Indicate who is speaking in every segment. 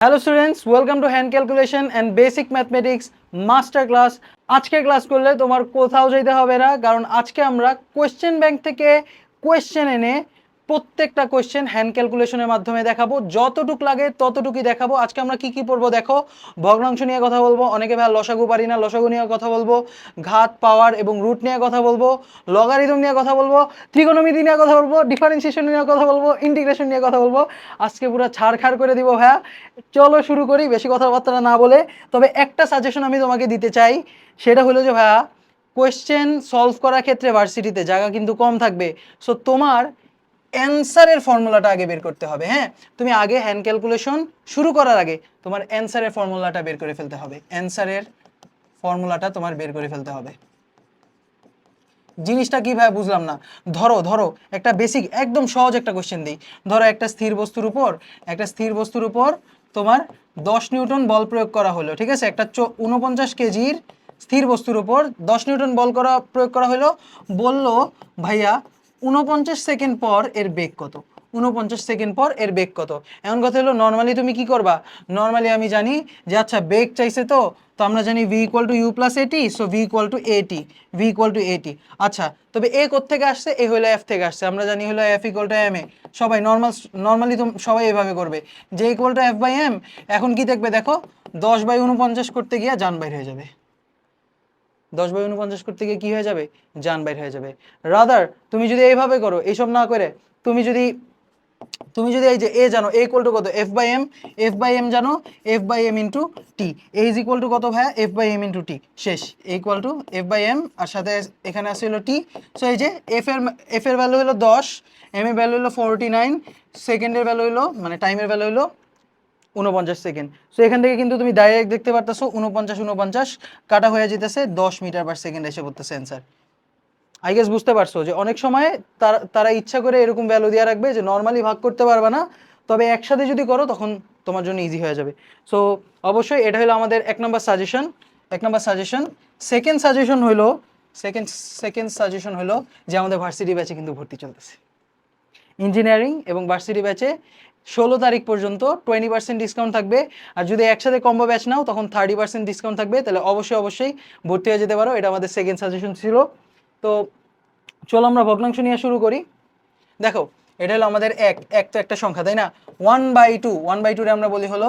Speaker 1: Hello students, welcome to hand calculation and basic mathematics master class. আজকে class করলে তোমার কোথাও যেতে হবে না, কারণ আজকে আমরা কোয়েশ্চেন ব্যাংক থেকে কোয়েশ্চেন এনে প্রত্যেকটা কোয়েশ্চেন হ্যান্ড ক্যালকুলেশনের মাধ্যমে দেখাবো। যতটুকু লাগে ততটুকুই দেখাবো। আজকে আমরা কি কি পড়বো দেখো। ভগ্নাংশ নিয়ে কথা বলবো, অনেকে ভাই লসাগু পারি না, লসাগু নিয়ে কথা বলবো। ঘাত, পাওয়ার এবং রুট নিয়ে কথা বলবো। লগারিদম নিয়ে কথা বলবো। ত্রিকোণমিতি নিয়ে কথা বলবো। ডিফারেন্সিয়েশন নিয়ে কথা বলবো। ইন্টিগ্রেশন নিয়ে কথা বলবো। আজকে পুরো ছাড়খাড় করে দিব ভাইয়া। চলো শুরু করি বেশি কথাবার্তা না বলে। তবে একটা সাজেশন আমি তোমাকে দিতে চাই, সেটা হলো যে ভাইয়া, কোয়েশ্চেন সলভ করার ক্ষেত্রে ভার্সিটিতে জায়গা কিন্তু কম থাকবে। সো তোমার অ্যান্সারের ফর্মুলাটা আগে বের করতে হবে। হ্যাঁ, তুমি আগে হ্যান্ড ক্যালকুলেশন শুরু করার আগে তোমার অ্যান্সারের ফর্মুলাটা বের করে ফেলতে হবে। অ্যান্সারের ফর্মুলাটা তোমার বের করে ফেলতে হবে। জিনিসটা কি ভাই বুঝলাম না। ধরো ধরো একটা বেসিক একদম সহজ একটা কোশ্চেন দিই। ধরো একটা স্থির বস্তুর উপর তোমার 10 নিউটন বল প্রয়োগ করা হলো। ঠিক আছে, একটা 49 কেজির স্থির বস্তুর উপর 10 নিউটন বল প্রয়োগ করা হলো। বলল ভাইয়া 49 সেকেন্ড পর এর বেগ কত। 49 সেকেন্ড পর এর বেগ কত। এমন কথা হলো, নর্মালি তুমি কি করবা? নর্মালি আমি জানি যে আচ্ছা বেগ চাইছে, তো আমরা জানি v equal to you plus a t, so v equal to a t, v equal to a t. আচ্ছা, তবে এ কোত্থেকে আসছে? এ হলো এফ থেকে আসছে। আমরা জানি হলো F equal to M A. সবাই নর্মালি তো সবাই এভাবে করবে, যে equal to F by M. এখন কি দেখবে দেখো, 10/49 করতে গিয়ে জান বাইর হয়ে যাবে। 10/49 করতে গিয়ে কি হয়ে যাবে? জান বাইর হয়ে যাবে। রাদার তুমি যদি এইভাবে করো, এইসব না করে তুমি যদি এই যে এ জানো, এ ইকুয়াল টু কত? F by M. F by M জানো, F by M into T. A is equal to কত ভাইয়া? F by M into T. শেষ। A equal to F by M, আর সাথে এখানে আসে হলো টি। সো এই যে এফ এর ভ্যালু হলো 10, এম এর ভ্যালু হলো 49, সেকেন্ডের ভ্যালু হলো মানে টাইমের ভ্যালু হলো 49 সেকেন্ড। সো এখান থেকে কিন্তু তুমি ডাইরেক্ট দেখতে পারতেছো 49 কাটা হয়ে যেতেছে 10 মিটার পার সেকেন্ড এসে পড়তেছে অ্যান্সার। আই গেস বুঝতে পারছো যে অনেক সময় তারা ইচ্ছা করে এরকম ভ্যালু দিয়ে রাখবে যে নর্মালি ভাগ করতে পারবে না, তবে একসাথে যদি করো তখন তোমার জন্য ইজি হয়ে যাবে। সো অবশ্যই এটা হলো আমাদের এক নম্বর সাজেশন। সেকেন্ড সাজেশন হলো সেকেন্ড সাজেশন হলো যে আমাদের ভার্সিটি ব্যাচে কিন্তু ভর্তি চলতেছে। ইঞ্জিনিয়ারিং এবং ভার্সিটি ব্যাচে 16 তারিখ পর্যন্ত 20% ডিসকাউন্ট থাকবে। আর যদি একসাথে কম্বো ব্যাচ নাও তখন 30% ডিসকাউন্ট থাকবে। তাহলে অবশ্যই ভর্তি হয়ে যেতে পারো। এটা আমাদের সেকেন্ড সাজেশন ছিল। তো চলো আমরা ভগ্নাংশ নিয়ে শুরু করি। দেখো, এটা হলো আমাদের এক তো একটা সংখ্যা, তাই না? 1/2, 1/2 রে আমরা বলি হলো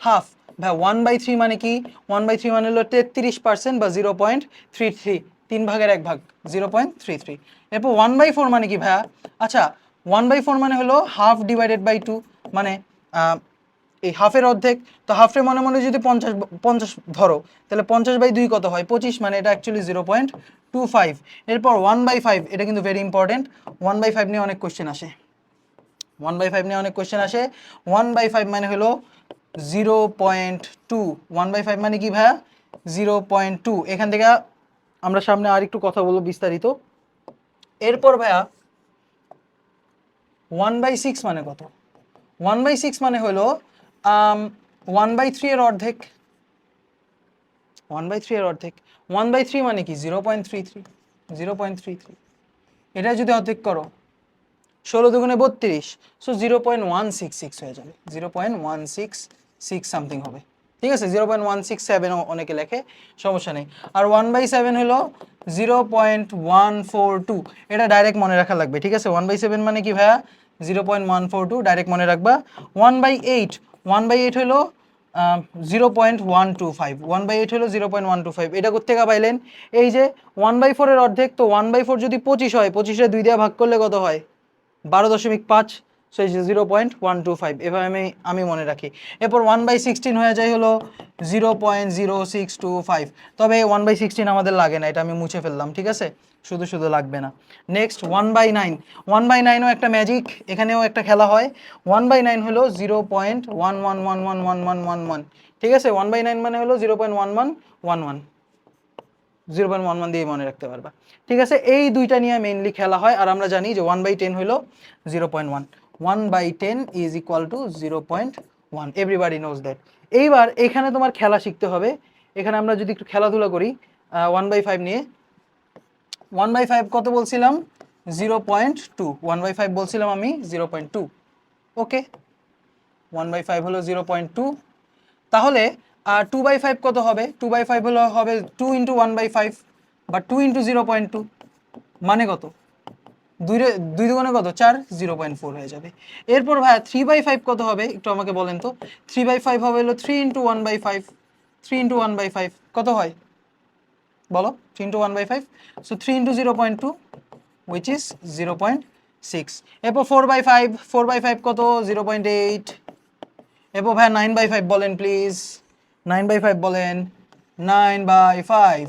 Speaker 1: হাফ। ভাই 1/3 মানে কি? 1/3 মানে হলো 33% বা 0.33, 3/1 0.33। এরপর 1/4 মানে কি ভাইয়া? আচ্ছা, 1/4 মানে হলো হাফ ডিভাইডেড বাই 2, মানে এই হাফের অর্ধেক। তো হাফের মনে মনে যদি 50 ধরো, তাহলে 50/2 কত হয়? 25, মানে এটা অ্যাকচুয়ালি 0.25। এরপর 1/5, এটা কিন্তু ভেরি ইম্পর্টেন্ট। 1/5 নিয়ে অনেক কোয়েশ্চেন আসে। 1/5 মানে হলো 0.2। 1/5 মানে কি ভাইয়া? 0.2। এখান থেকে আমরা সামনে আর একটু কথা বলবো বিস্তারিত। এরপর ভাইয়া 1/6 মানে কত? 1/6 মানে হলো 1/3 এর অর্ধেক। 1/3 এর অর্ধেক। 1/3 মানে কি? 0.33। এটা যদি অর্ধেক করো, 16 × 32, সো 0.166 হয়ে যাবে। 0.166 সামথিং হবে। ঠিক আছে, 0.167 অনেকে লেখে, সমস্যা নেই। আর 1/7 হলো 0.142। এটা ডাইরেক্ট মনে রাখা লাগবে। ঠিক আছে, 1/7 মানে কি ভাইয়া? 0.142 ডাইরেক্ট মনে রাখবা। 1/8 হলো 0.125। 1/8 হলো 0.125। এটা কোত্থেকে পাইলেন? এই যে 1/4 এর অর্ধেক, তো 1/4 যদি 25 হয়, 25 2 দিয়ে ভাগ করলে কত হয়? 12.5। সো 0.125, এভাবে আমি মনে রাখি। এরপর 1/16 হয়ে যায় হলো 0.0625। তবে 1/16 আমাদের লাগে না, এটা আমি মুছে ফেললাম। ঠিক আছে, শুধু লাগবে না। নেক্সট 1/9। 1/9ও একটা ম্যাজিক, এখানেও একটা খেলা হয়। 1/9 হলো 0.11111111। ঠিক আছে, 1/9 মানে হলো 0.1111, 0.11 দিয়ে মনে রাখতে পারবা। ঠিক আছে, এই দুইটা নিয়ে মেইনলি খেলা হয়। আর আমরা জানি যে 1/10 হলো 0.1। 1/10 is equal two 0.1, everybody knows that. এইবার এখানে তোমার খেলা শিখতে হবে। এখানে আমরা যদি একটু খেলাধুলা করি 1/5 নিয়ে। 1/5 কত বলছিলাম? 0.2। 1/5 বলছিলাম আমি 0.2। ওকে, 1/5 হলো 0.2। তাহলে 2/5 কত হবে? 2/5 হলো হবে 2 ইন্টু 1/5 বা 2 ইন্টু 0.2, মানে কত? দুই দুই দুগুণে কত? 4, 0.4 হয়ে যাবে। এরপর ভাইয়া 3/5 কত হবে একটু আমাকে বলেন তো। 3/5 হবে হলো 3 ইন্টু 1/5, 3 ইন্টু 1/5 কত হয় বলো? 3 into 1/5, so 3 into 0.2 which is 0.6। এরপর 4/5, 4/5 কত? 0.8। এরপর ভাইয়া 9/5 বলেন প্লিজ, 9/5 বলেন। 9/5,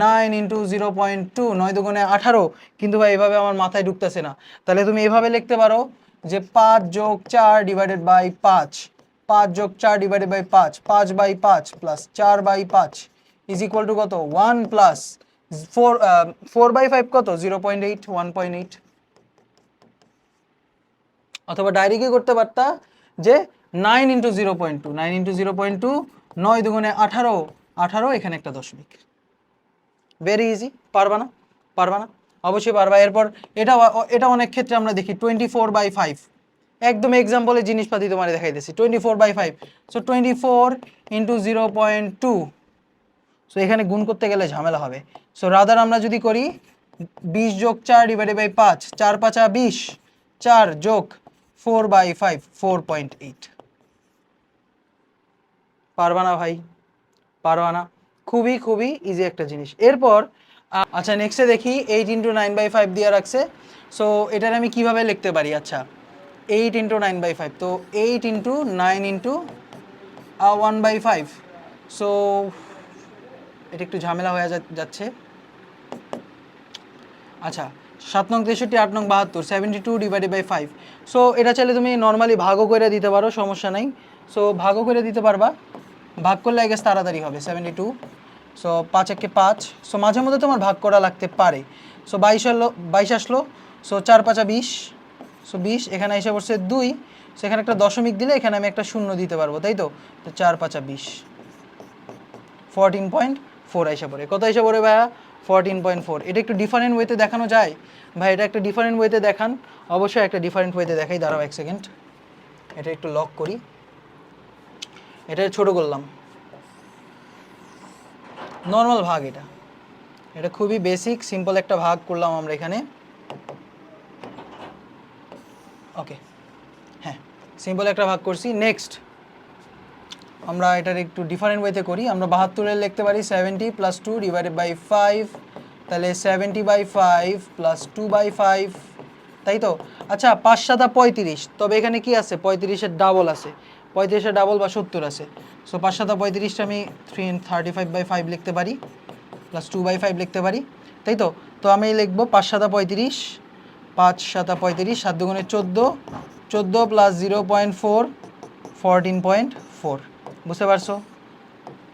Speaker 1: 9 ইন্টু 0.2, 9 দুগুণে 18। কিন্তু ভাই এভাবে আমার মাথায় ঢুকতেছে না। তাহলে তুমি এভাবে লিখতে পারো যে 5 যোগ 4 ডিভাইডেড বাই 5, 5 যোগ 4 divided by 5, 5/5 plus 4/5 is equal to কত? 1 প্লাস 4/5 কত? 0.8, 1.8। অথবা ডাইরেক্টই করতে পারতা যে 9 ইন্টু 0.2, 9 ইন্টু 0.2, 9 দুগুণে 18, 18 এখানে একটা দশমিক। Very easy. পারবা না? পারবা না? অবশ্যই পারবা। এরপর এটা এটা অনেক ক্ষেত্রে আমরা দেখি 24/5, একদম এক্সাম্পলের জিনিসপাতি তোমার দেখাইতেছি। 24/5, সো 24 ইন্টু 0.2, সো এখানে গুণ করতে গেলে ঝামেলা হবে। সো রাদার আমরা যদি করি 20 যোগ 4 ডিভাইডেড বাই 5, 4 5 20, 4 যোগ 4/5, 4.8। পারবা না ভাই? পারবা না? খুবই খুবই ইজি একটা জিনিস। এরপর আচ্ছা নেক্সটে দেখি 8 ইন্টু 9/5 দিয়ে রাখছে। সো এটার আমি কিভাবে লিখতে পারি? আচ্ছা 8 ইন্টু 9/5, তো 8 ইন্টু 9 ইন্টু 1/5। সো এটা একটু ঝামেলা হয়ে যাচ্ছে। আচ্ছা 7 নং 63, 8 নং 72, 72 ডিভাইডেড বাই 5। সো এটা চাইলে তুমি নর্মালি ভাগও করে দিতে পারো, সমস্যা নাই। সো ভাগও করে দিতে পারবা, ভাগ করলে আই গেস তাড়াতাড়ি হবে। 72, সো 5 একে 5, সো মাঝে মধ্যে তোমার ভাগ করা লাগতে পারে। সো 22 আসলো, সো 4 5 20, সো 20 এখানে এসে পড়ছে 2, সো এখানে একটা দশমিক দিলে এখানে আমি একটা শূন্য দিতে পারবো, তাই তো? তো 4 5 20, 14.4 এসে পড়ে। কত এসে পড়ে ভাইয়া? 14.4। এটা একটু ডিফারেন্ট ওয়েতে দেখানো যায় ভাই? এটা একটা ডিফারেন্ট ওয়েতে দেখান। অবশ্যই একটা ডিফারেন্ট ওয়েতে দেখাই, দাঁড়াও 1 সেকেন্ড, এটা একটু লক করি। এটা ছোট করলাম, নর্মাল ভাগ। এটা এটা খুবই বেসিক সিম্পল একটা ভাগ করলাম আমরা এখানে। ওকে, হ্যাঁ সিম্পল একটা ভাগ করছি। নেক্সট আমরা এটার একটু ডিফারেন্ট ওয়েতে করি। আমরা 72 লিখতে পারি 70 প্লাস 2 ডিভাইডেড বাই 5, তাহলে 70/5 প্লাস 2/5, তাই তো? আচ্ছা 5 7 35, তবে এখানে কি আছে? 35-এর ডাবল আছে, 35-এর ডাবল বা 70 আছে। সো 5 7 35টা আমি 35/5 লিখতে পারি, প্লাস 2/5 লিখতে পারি, তাই তো? তো আমি লিখবো 5 7 35, 5 7 35, 7 দুগুণে 14, 14 প্লাস 0.4, 14.4। বুঝতে পারছো?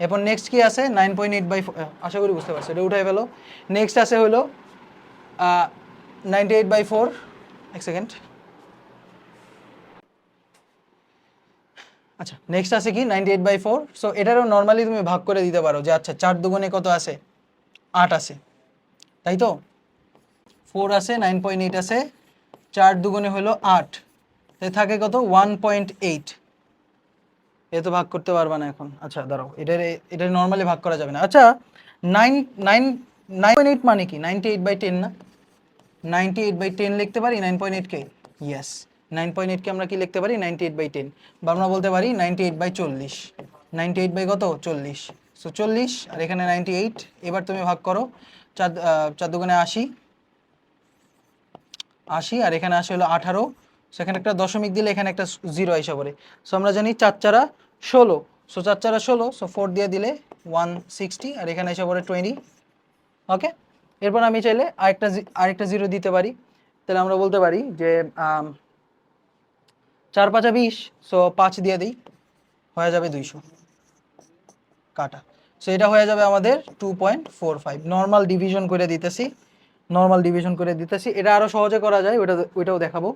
Speaker 1: এরপর নেক্সট কি আছে? 9.8/4, আশা করি বুঝতে পারছো, এটা উঠাই ফেলো। নেক্সট আছে হলো 98/4, এক সেকেন্ড। আচ্ছা নেক্সট আছে কি? 98/4। সো এটারও নর্মালি তুমি ভাগ করে দিতে পারো যে আচ্ছা 4 দুগুণে কত আছে? 8 আছে, তাই তো? 4 আছে, 9.8 আছে, 4 দুগুণে হলো 8, তাই থাকে কত? 1.8। এ তো ভাগ করতে পারবা না এখন। আচ্ছা দাঁড়াও, এটা নর্মালি ভাগ করা যাবে না। আচ্ছা 9.8 মানে কি? 98/10 না? 98/10 লিখতে পারি 9.8 কে? ইয়েস, 9.8 কে আমরা কি লিখতে পারি? 98/10, বা আমরা বলতে পারি 98/40। 98 বাই কত? 40। সো 40 আর এখানে 98। এবার তুমি ভাগ করো, 4 দুগুণে 80, 80 আর এখানে আসে হলো 18, সেখানে একটা দশমিক দিলে এখানে একটা 0 আইসা পড়ে। সো আমরা জানি 4 4 16, সো 4 4 16, সো 4 দিয়ে দিলে 160 আর এখানে এসে পড়ে 20। ওকে, এরপর আমি চাইলে আরেকটা 0 দিতে পারি। তাহলে আমরা বলতে পারি যে 4 5 20, সো 5 দিয়ে দিই, হয়ে যাবে 200 কাটা। সো এটা হয়ে যাবে আমাদের 2.45। নর্মাল ডিভিশন করে দিতেছি, নর্মাল ডিভিশন করে দিতেছি। এটা আরো সহজে করা যায়, ওইটাও দেখাবো।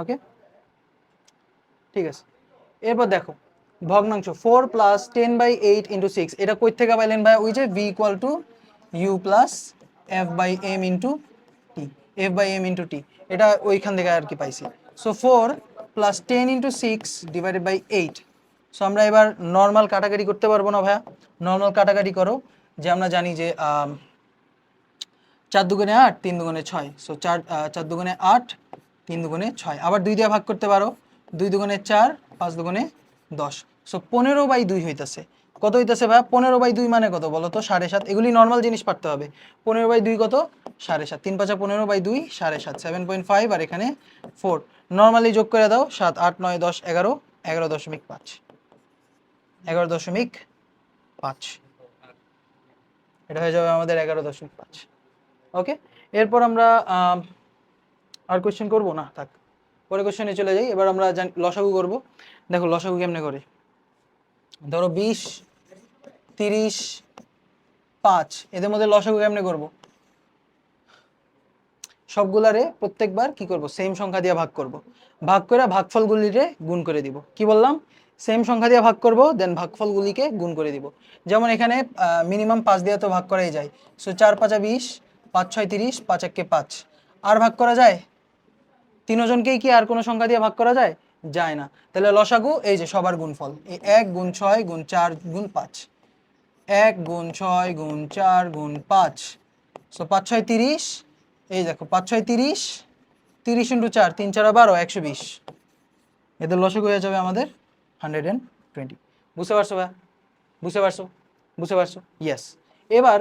Speaker 1: ওকে ঠিক আছে। এরপর দেখো ভগ্নাংশ 4 প্লাস 10/8 ইন্টু 6, এটা কই থেকে পাইলেন ভাই? ওই যে v equal to you plus F by M into T, F by M into T, এটা ওইখান থেকে আর কি পাইছি। So 4 plus 10 into 6 divided by 8, so আমরা এবার নর্মাল কাটাকাটি করতে পারবো না ভাইয়া? নর্মাল কাটাকাটি করো, যে আমরা জানি যে 4 দুগুণে 8, 3 দুগুণে 6। সো 4 দুগুণে 8, 3 দুগুণে 6। আবার 2 দিয়ে ভাগ করতে পারো, 2 দুগুণে 4, 5 দুগুণে 10। সো 15/2 হইতেছে। কত হইতেছে ভাইয়া? 15/2 মানে কত বলো তো? 7.5। এগুলি নর্মাল জিনিস পারতে হবে। 15/2 কত? 7.5। 3 5 15/2 7.5, 7.5, আর এখানে 4। নর্মালি যোগ করে দাও, 7 8 9 10 11, 11.5, 11.5। এটা হয়ে যাবে আমাদের 11.5। ওকে, এরপর আমরা আর কোয়েশ্চেন করবো না, থাক, পরে কোয়েশ্চেনে চলে যাই। এবার আমরা লসাগু করব। দেখো লসাগু কেমনে করে। ধরো 20, 30, 5, এদের মধ্যে লসাগু কেমনে করব? সবগুলারে প্রত্যেকবার কি করব? সেম সংখ্যা দিয়ে ভাগ করব। ভাগ করে ভাগফলগুলিরে গুণ করে দিব। কি বললাম? সেম সংখ্যা দিয়ে ভাগ করব, দেন ভাগফলগুলিকে গুণ করে দিব। যেমন এখানে মিনিমাম 5 দিয়ে তো ভাগ করাই যায়। সো 4 5 20, 5 6 30, 5 1 5। আর ভাগ করা যায়? তিনজনকেই কি আর কোনো সংখ্যা দিয়ে ভাগ করা যায়? যায় না। তাহলে লসাগু এই যে সবার গুণফল, এই 1 গুণ 6 গুণ 4 গুণ 5, 1 গুণ 6 গুণ 4 গুণ 5। সো 5 6 30, এই দেখো 5 6 30, 30 ইন্টু 4, 3 4 12, 120। এদের লসাগু হয়ে যাবে আমাদের 120। বুঝতে পারছো ভাই? বুঝতে পারছো? বুঝতে পারছো? ইয়েস। এবার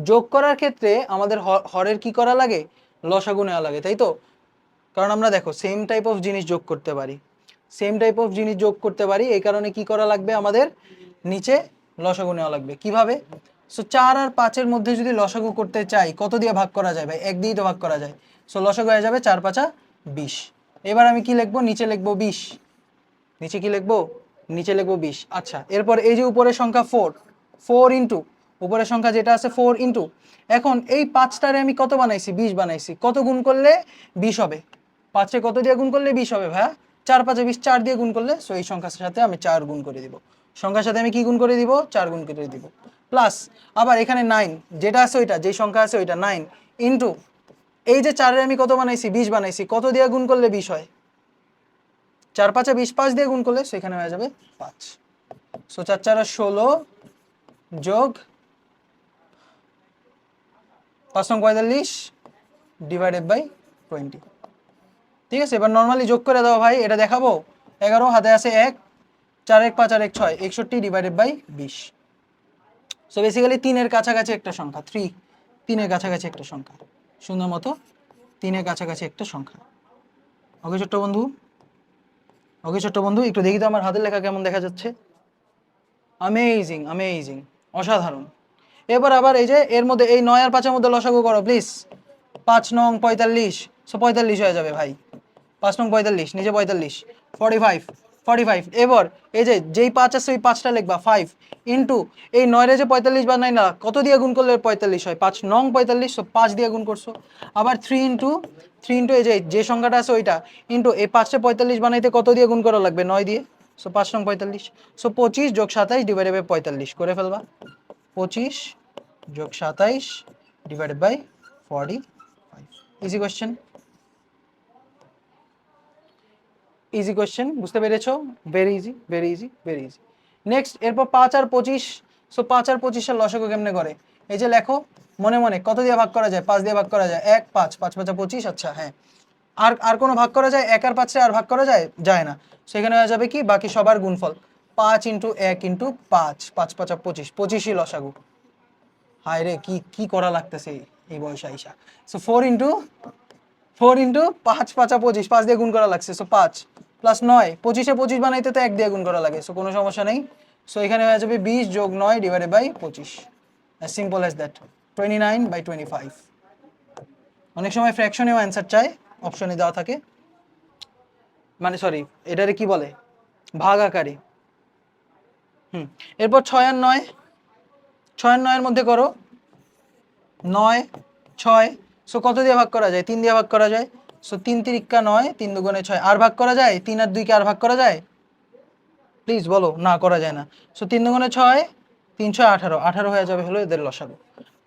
Speaker 1: যোগ করার ক্ষেত্রে আমাদের হরের কি করা লাগে? লসাগু নেওয়া লাগে, তাই তো? কারণ আমরা দেখো সেম টাইপ অফ জিনিস যোগ করতে পারি, সেম টাইপ অফ জিনিস যোগ করতে পারি। এই কারণে কি করা লাগবে? আমাদের নিচে লসাগু নেওয়া লাগবে। কিভাবে? সো 4 আর 5-এর মধ্যে যদি লসাগু করতে চাই, কত দিয়ে ভাগ করা যায় ভাই? 1 দিয়েই তো ভাগ করা যায়। সো লসাগু হয়ে যাবে 4 5 20। এবার আমি কি লিখবো? নিচে লিখবো 20। নিচে কি লিখবো? নিচে লিখবো 20। আচ্ছা, এরপর এই যে উপরের সংখ্যা 4, 4 ইন্টু উপরের সংখ্যা যেটা আছে 4 ইন্টু, এখন এই 5টারে আমি কত বানাইছি? 20 বানাইছি। কত গুণ করলে 20 হবে? 5-এ কত দিয়ে গুণ করলে 20 হবে ভাইয়া? 4 5 20, 4 দিয়ে গুণ করলে। সো এই সংখ্যার সাথে আমি 4 গুণ করে দিব। সংখ্যার সাথে আমি কি গুণ করে দিব? 4 গুণ করে দিব। প্লাস আবার এখানে 9 যেটা আছে ওইটা, যেই সংখ্যা আছে ওইটা 9 ইন্টু এই যে 4-এর আমি কত বানাইছি? 20 বানাইছি। কত দিয়ে গুণ করলে 20 হয়? 4 5 20, 5 দিয়ে গুণ করলে সেখানে হয়ে যাবে 5। সো 4 4 16 যোগ 5 45 ডিভাইডেড বাই 20। ঠিক আছে, এবার নর্মালি যোগ করে দাও ভাই, এটা দেখাবো। 11 হাতে আছে 1, 4 1 5 আর 1 6, 61 ডিভাইডেড বাই 20। সো বেসিক্যালি 3-এর কাছাকাছি একটা সংখ্যা, 3, 3-এর কাছাকাছি একটা সংখ্যা, সুন্দর মতো 3-এর কাছাকাছি একটা সংখ্যা। ওকে ছোট্ট বন্ধু? ওকে ছোট্ট বন্ধু, একটু দেখি তো আমার হাতের লেখা কেমন দেখা যাচ্ছে। অ্যামেজিং, অ্যামেজিং, অসাধারণ। এবার আবার এই যে এর মধ্যে এই 9 আর 5-এর মধ্যে লসাগু করো প্লিজ। 5 নং 45, সো 45 হয়ে যাবে ভাই। 5 নং 45, নিচে 45, 45, 45। এবার এই যে যেই 5 আছে ওই 5টা লিখবা, 5 ইন্টু এই 9 রে যে 45 বানাই না, কত দিয়ে গুণ করলে 45 হয়? 5 নং 45, সো 5 দিয়ে গুণ করছো। আবার 3 ইন্টু এই যে সংখ্যাটা আছে ওইটা ইন্টু এই 5-এ 45 বানাইতে কত দিয়ে গুণ করা লাগবে? 9 দিয়ে। সো 5 নং 45। সো 25 যোগ 27 ডিভাইডেড বাই 45 করে ফেলবা। 25 যোগ 27 divided by 45। Easy question, easy question, বুঝতে পেরেছো? Very easy, very easy, very easy. Next, এরপর 5 আর 25। সো 5 আর 25-এর লসাগু কেমনে করে? এই যে লেখো মনে মনে, কত দিয়ে ভাগ করা যায়? 5 দিয়ে ভাগ করা যায়। 1 5, 5 5 25। আচ্ছা হ্যাঁ, আর আর কোনো ভাগ করা যায়? 1 আর 5-এ আর ভাগ করা যায়? যায় না। সেখানে হয়ে যাবে কি? বাকি সবার গুণফল 5 ইন্টু 1 ইন্টু 5, 5 5 25, 25ই লসাগু। হায় রে, কি কি করা লাগতেছে এই বয়সে আইসা। সো 4 ইন্টু 5 5 25, 5 দিয়ে গুণ করা লাগছে। সো 5 প্লাস 9, 25-এ 25 বানাইতে তো 1 দিয়ে গুণ করা লাগে। সো কোনো সমস্যা নেই। সো এখানে হয়ে যাবে 20 যোগ 9 divided by 25। As simple as that, 29/25। অনেক সময় ফ্র্যাকশনেও অ্যান্সার চায়, অপশনে দেওয়া থাকে, মানে সরি এটারে কি বলে? ভাগ আকারে। এরপর 6 আর 9, 6 আর 9-এর মধ্যে করো 9 6। সো কত দিয়ে ভাগ করা যায়? 3 দিয়ে ভাগ করা যায়। সো 3 3 9, 3 2 6। আর ভাগ করা যায়? 3 আর 2 কে আর ভাগ করা যায়? প্লিজ বলো, না করা যায় না। সো 3 2 6, 3 6 18, 18 হয়ে যাবে হলো এদের লসাগু।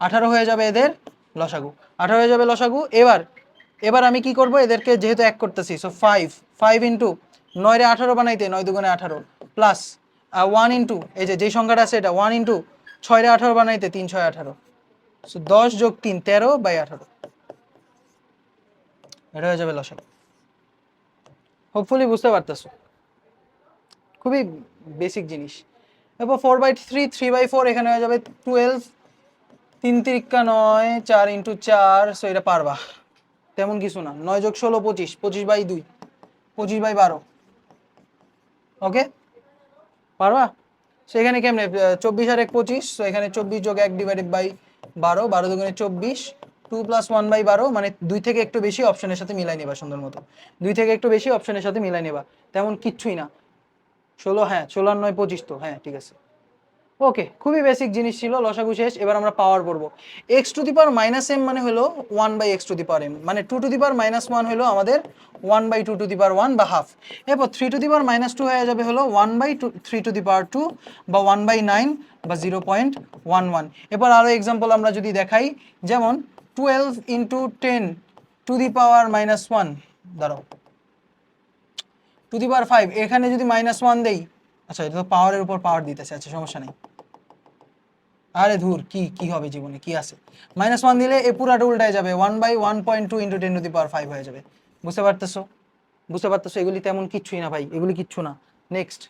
Speaker 1: 18 হয়ে যাবে এদের লসাগু, 18 হয়ে যাবে লসাগু। এবার এবার আমি কি করব? এদেরকে যেহেতু এক করতেছি, সো 5 5 ইন্টু 9 রে 18 বানাইতে 9 2 18, প্লাস 1 ইন্টু এই যে যেই সংখ্যাটা আছে এটা 1 ইন্টু 6 18 বানাইতে 3 6 18, সো 10 যোগ 3 13/18, এটা হয়ে যাবে লসাগু। হোপফুলি বুঝতে পারতেছো, খুবই বেসিক জিনিস। এরপর 4/3 3/4 এখানে হয়ে যাবে 12, 3 তিরিক্কা 9, 4 ইন্টু 4, সো এটা পারবা, তেমন কিছু না। 9 যোগ 16 25, 25/2, 25/12, ওকে পারবা। সো এখানে কেমনে 24 আর 1 25, সো এখানে 24 যোগ 1 ডিভাইডেড বাই 12, 12 দুগুণে 24, 2 প্লাস 1/12, মানে 2 থেকে একটু বেশি অপশনের সাথে মিলাই নেবা সুন্দর মতো, 2 থেকে একটু বেশি অপশনের সাথে মিলাই নেবা, তেমন কিচ্ছুই না। 16, হ্যাঁ 16 আর 9 25 তো, হ্যাঁ ঠিক আছে। ওকে, খুবই বেসিক জিনিস ছিল, লসাগু শেষ। এবার আমরা পাওয়ার করব। X to the power minus M মানে হলো 1/x two the power M, মানে 2 টু দি পাওয়ার মাইনাস 1 হলো আমাদের 1/2 টু দি পাওয়ার 1 বা হাফ। এরপর 3 টু দি পাওয়ার মাইনাস 2 হয়ে যাবে হলো 1/3 টু দি পাওয়ার 2 বা 1/9 বা 0.11। এরপর আরও এক্সাম্পল আমরা যদি দেখাই, যেমন 12 into 10 two the power minus 1, দাঁড়াও, টু দি পাওয়ার 5, এখানে যদি মাইনাস 1 দেই, আচ্ছা এটা তো পাওয়ারের উপর পাওয়ার দিতেছে, আচ্ছা সমস্যা নেই। আরে ধুর, কি কি হবে জীবনে, কি আছে, -1 দিলে এ পুরাটা উল্টায় যাবে, 1/1.2 ইন্টু 10 টু দি পাওয়ার 5 হয়ে যাবে। বুঝতে পারতেছো, বুঝতে পারতেছো, এগুলি তেমন কিচ্ছুই না ভাই, এগুলি কিচ্ছু না। Next,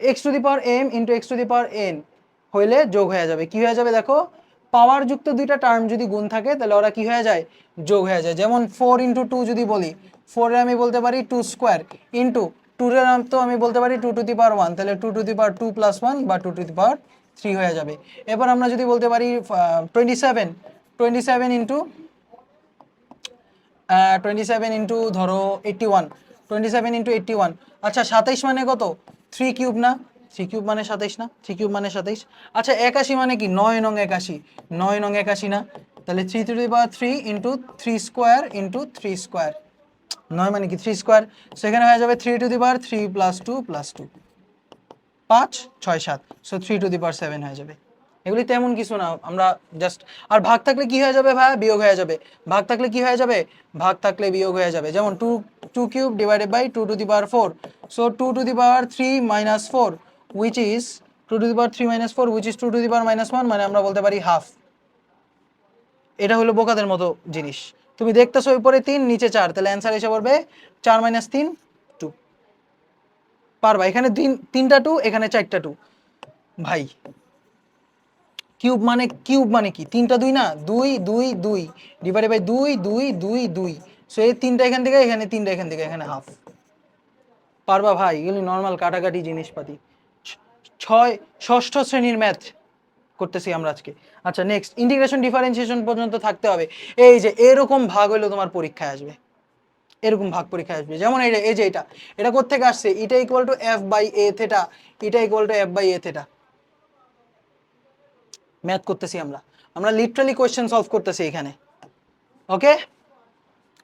Speaker 1: x to the power M into x to the power N হইলে যোগ হয়ে যাবে, কি হয়ে যাবে দেখো, পাওয়ার যুক্ত দুইটা টার্ম যদি গুণ থাকে তাহলে ওরা কি হয়ে যায়, যোগ হয়ে যায়। যেমন 4 ইন্টু 2 যদি বলি, 4 এর আমি বলতে পারি 2 স্কোয়ার, ইন্টু 2 এর তো আমি বলতে পারি 2 টু দি পাওয়ার 1, তাহলে 2 টু দি পাওয়ার 2 প্লাস 1 বা 2 টু দি পাওয়ার 3 হয়ে যাবে। এবার আমরা যদি বলতে পারি 27, 27 ইন্টু 27 ইন্টু ধরো 81, 27 ইন্টু 81, আচ্ছা 27 মানে কত, 3 কিউব না, 3 কিউব মানে 27 না, 3 কিউব মানে 27, আচ্ছা 81 মানে কি, 9 নং 81, 9 নং 81 না, তাহলে 3 to the power 3 into 3 square into 3 square, 9 মানে কি 3 স্কোয়ার, সেখানে হয়ে যাবে 3 to the power 3 plus 2 plus 2, 5 6 7, so 3 to the power 7 হয়ে যাবে। এগুলি তেমন কিছু না, আমরা জাস্ট, আর ভাগ থাকলে কি হয়ে যাবে ভাই, বিয়োগ হয়ে যাবে, ভাগ থাকলে কি হয়ে যাবে, ভাগ থাকলে বিয়োগ হয়ে যাবে। যেমন 2 cube divided by 2 to the power 4, so 2 to the power 3 minus 4 which is 2 to the power 3 minus 4 which is 2 to the power minus 1, মানে আমরা বলতে পারি হাফ। এটা হলো বোকাদের মতো জিনিস, তুমি দেখতেছো উপরে 3 নিচে 4, তাহলে অ্যান্সার এসে পড়বে 4 মাইনাস 3 2, পারবা, এখানে তিনটা 2, এখানে 4টা 2, ভাই কিউব মানে কি, 3টা 2 না, 2 2 2 ডিভাইডেড বাই 2 2 2 2, সো এই 3টা এখান থেকে, এখানে 3টা এখান থেকে, এখানে হাফ। পারবা ভাই, এগুলি নর্মাল কাটাকাটি জিনিসপাতি, ষষ্ঠ শ্রেণীর ম্যাথ করতেছি আমরা আজকে। আচ্ছা নেক্সট, ইন্টিগ্রেশন ডিফারেন্সিয়েশন পর্যন্ত থাকতে হবে। এই যে এরকম ভাগ হইলো তোমার পরীক্ষায় আসবে, এরকম ভাগ পরীক্ষায় আসবে, যেমন এই যে এটা কোত্থেকে আসছে, এটা equal to F by A theta, এটা equal to F by A theta, math করতেছি আমরা, আমরা লিটারালি কোয়েশ্চেন সলভ করতেছি এখানে। ওকে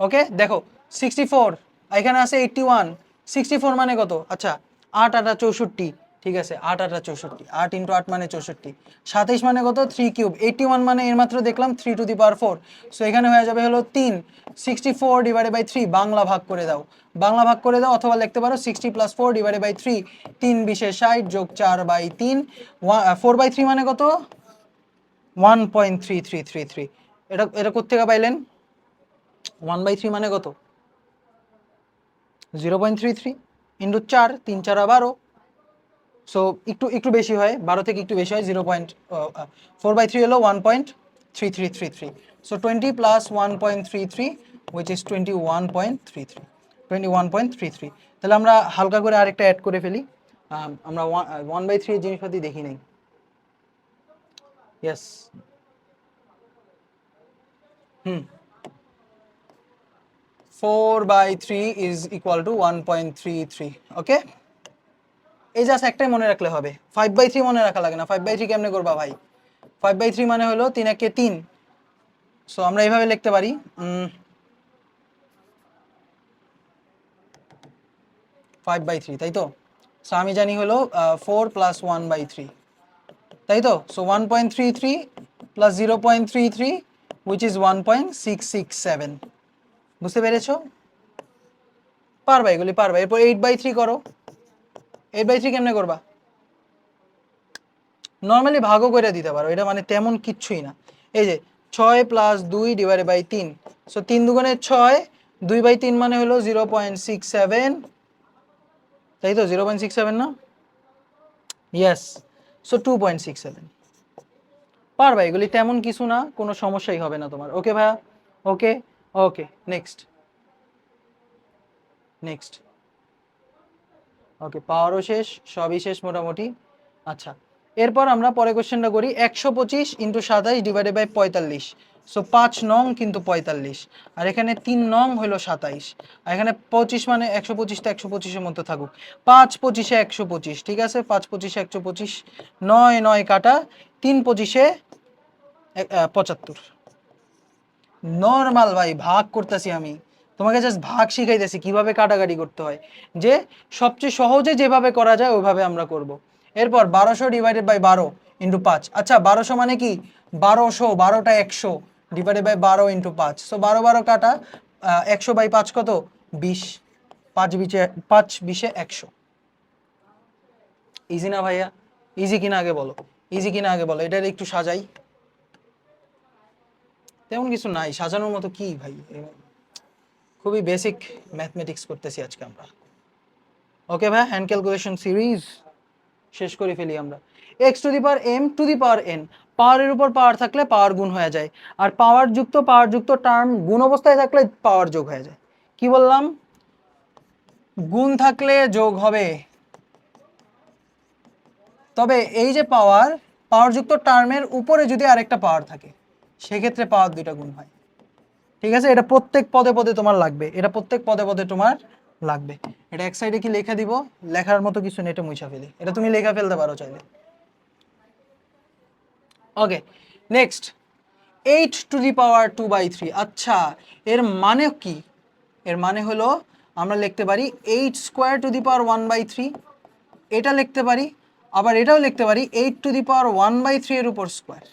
Speaker 1: ওকে, দেখো 64, এখানে আছে 81, 64 মানে কত, আচ্ছা 8 8 64, ঠিক আছে 8 8 64, 8 ইন্টু 8 মানে 64, 27 মানে কত, 3 কিউব, 81 মানে এর মাত্র দেখলাম 3 টু দি পাওয়ার 4, সো এখানে হয়ে যাবে হলো 3, 64 ডিভাইডেড বাই 3, বাংলা ভাগ করে দাও, বাংলা ভাগ করে দাও, অথবা লিখতে পারো 60 প্লাস 4 ডিভাইডেড বাই 3, 3 বিশে 60 যোগ 4 বাই 3, 4/3 মানে কত, 1.3333, এটা এটা কোত্থেকে পাইলেন, 1/3 মানে কত, 0.33 ইন্টু 4, 3 4 12, সো একটু একটু বেশি হয়, 12 থেকে একটু বেশি হয়, 4/3 হলো 1.3333, সো 20 প্লাস 1.33 উইচ ইজ 21.33, 21.33। তাহলে আমরা হালকা করে আরেকটা অ্যাড করে ফেলি, আমরা 1/3 এর জিনিসপাতি দেখি নাই, yes, hmm, 4/3 is equal to 1.33, ওকে। এই জাস্ট একটাই মনে রাখলে হবে, 5/3 মনে রাখা লাগে না, 5/3 কেমনে করবা ভাই, 5/3 মানে হলো 3 একে 3, সো আমরা এইভাবে লিখতে পারি 5/3, তাই তো, সো আমি জানি হলো 4 প্লাস 1/3, তাই তো, সো 1.33 প্লাস 0.33 উইচ ইজ 1.667, বুঝতে পেরেছো, পারবা এগুলি পারবা। এরপর 8/3 করো, 8/3 কেমনে করবা? নর্মালি ভাগও করে দিতে পারো, এটা মানে তেমন কিচ্ছুই না। এই যে 6 + 2 / 3, সো 3 দুগুণে 6, 2/3 মানে হলো 0.67, তাই তো 0.67 না? ইয়েস, সো 2.67 পারবা, এগুলি তেমন কিছু না, কোনো সমস্যাই হবে না তোমার। ওকে ভাইয়া? ওকে ওকে, নেক্সট নেক্সট। ওকে, পাওয়ারও শেষ, সবই শেষ মোটামুটি। আচ্ছা, এরপর আমরা পরে কোশ্চেনটা করি। 125 × 27 / 45, সো 5 নং কিন্তু 45, আর এখানে 3 নং হলো 27, আর এখানে 25 মানে 125 টা 125-এর মধ্যে থাকুক। 5 25-এ 125, ঠিক আছে, 5 25-এ 125, 9 9 কাটা, 3 25-এ 75। নর্মাল ভাই, ভাগ করতেছি আমি তোমাকে, জাস্ট ভাগ শিখাইতেছি কিভাবে কাটাকাটি করতে হয়, যে সবচেয়ে সহজে যেভাবে করা যায় ওইভাবে আমরা করব। এরপর 1200 / 12 × 5, আচ্ছা 1200 মানে কি 1200, 12টা 100 / 12 × 5, সো 12 12 কাটা, 100/5 কত 20, 5 20-এ 100। ইজি না ভাইয়া? ইজি কিনা আগে বলো, ইজি কিনা আগে বলো, এটা একটু সাজাই। তেমন কিছু নাই সাজানোর মতো, কি ভাই, খুবই বেসিক ম্যাথমেটিক্স করতেছি আজকে আমরা। ওকে ভাই, হ্যান্ড ক্যালকুলেশন সিরিজ শেষ করে ফেলি আমরা। x⁴m⁴n, পাওয়ারের উপর পাওয়ার থাকলে পাওয়ার গুণ হয়ে যায়, আর পাওয়ার যুক্ত টার্ম গুণ অবস্থায় থাকলে পাওয়ার যোগ হয়ে যায়। কি বললাম? গুণ থাকলে যোগ হবে, তবে এই যে পাওয়ার যুক্ত টার্মের উপরে যদি আরেকটা পাওয়ার থাকে সেক্ষেত্রে পাওয়ার দুইটা গুণ হয়। ঠিক আছে, এটা প্রত্যেক পদে পদে তোমার লাগবে, এটা প্রত্যেক পদে পদে তোমার লাগবে। এটা এক সাইডে কি লেখা দিব, লেখার মতো কিছু নেটে মুছা ফেলি, এটা তুমি লেখা ফেলতে পারো চাইলে। ওকে, নেক্সট 8⁻²/3। আচ্ছা, এর মানে কি? এর মানে হলো আমরা লিখতে পারি 8² 1/3, এটা লিখতে পারি, আবার এটাও লিখতে পারি 8⁻1/3 এর উপর স্কোয়ার।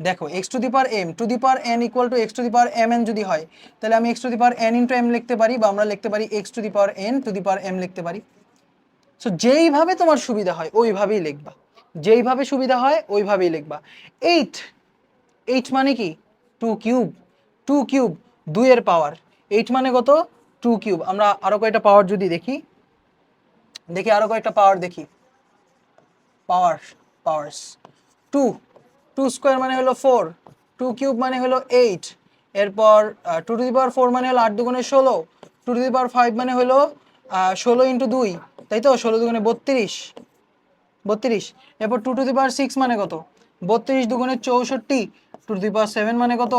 Speaker 1: দেখো x⁴m = x⁴mn যদি হয়, তাহলে আমি x⁴n × m লিখতে পারি, বা আমরা লিখতে পারি x⁴n⁴m লিখতে পারি। সো যেইভাবে তোমার সুবিধা হয় ওইভাবেই লিখবা, যেইভাবে সুবিধা হয় ওইভাবেই লিখবা। 8 মানে কি 2 কিউব, 2 কিউব 2 এর পাওয়ার, 8 মানে কত 2 কিউব। আমরা আরো কয়টা পাওয়ার যদি দেখি, আরো কয়েকটা পাওয়ার দেখি। পাওয়ার্স 2, 2 স্কোয়ার মানে হলো 4, 2 কিউব মানে হলো 8, এরপর 2⁴ মানে হলো 8 দুগুণে 16, 2⁵ মানে হলো 16 × 2, তাই তো, 16 দুগুণে 32, এরপর 2⁶ মানে কত 32 দুগুণে 64, 2⁷ মানে কত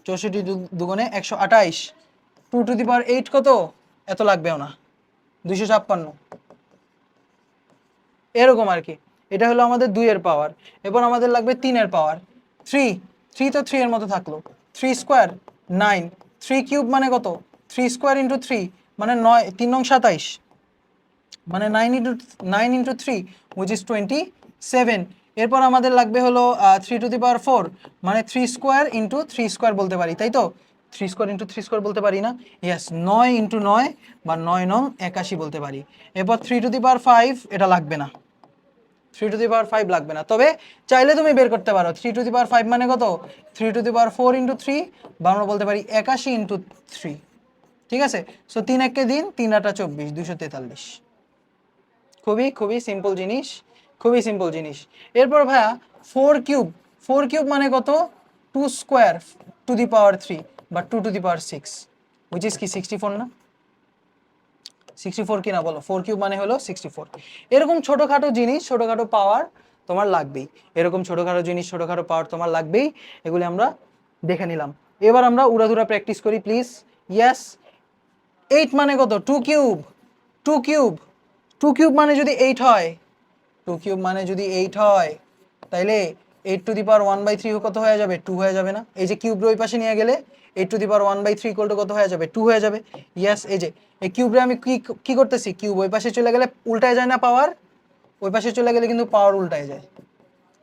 Speaker 1: 64 দুগুণে 128, 2⁸ কত, এত লাগবেও না, 256, এরকম আর কি। এটা হলো আমাদের 2 এর পাওয়ার। এরপর আমাদের লাগবে 3 এর পাওয়ার, 3 তো 3 এর মতো থাকলো, 3 স্কোয়ার 9, 3 কিউব মানে কত 3 স্কোয়ার × 3 মানে 9, 3 নং 27, মানে 9 × 3 which is 27। এরপর আমাদের লাগবে হলো 3⁴, মানে 3 স্কোয়ার × 3 স্কোয়ার বলতে পারি, তাই তো, 3 স্কোয়ার × 3 স্কোয়ার বলতে পারি না, ইয়েস, 9 × 9 বা 9 নং 81 বলতে পারি। এরপর 3⁵, এটা লাগবে না, 3⁵ লাগবে না, তবে চাইলে তুমি বের করতে পারো 3⁵ মানে কত 3⁴ × 3, বা আমরা বলতে পারি 81 × 3, ঠিক আছে। সো 3 একে দিন, 3 আটা 24, 243। খুবই খুবই সিম্পল জিনিস, খুবই সিম্পল জিনিস। এরপর ভাইয়া 4 কিউব মানে কত 2 স্কোয়ার ⁵ 3 বা 2⁶, which is কি 64 না, 64 কিনা বলো, 4 কিউব মানে হলো 64। এরকম ছোটোখাটো জিনিস, ছোটোখাটো পাওয়ার তোমার লাগবেই, এরকম ছোটোখাটো জিনিস, ছোটোখাটো পাওয়ার তোমার লাগবেই, এগুলি আমরা দেখে নিলাম। এবার আমরা উড়াধুরা প্র্যাকটিস করি প্লিজ। ইয়েস, 8 মানে কত 2 কিউব, 2 কিউব, 2 কিউব মানে যদি 8 হয়, 2 কিউব মানে যদি 8 হয়, তাইলে 8⁻1/3 কত হয়ে যাবে 2 হয়ে যাবে না? এই যে কিউব ওই পাশে নিয়ে গেলে 8⁻1/3 কত হয়ে যাবে 2 হয়ে যাবে। ইয়েস, এই যে এই কিউবরে আমি কি করতেছি, কিউব ওই পাশে চলে গেলে উল্টায় যায় না পাওয়ার, ওই পাশে চলে গেলে কিন্তু পাওয়ার উল্টায় যায়,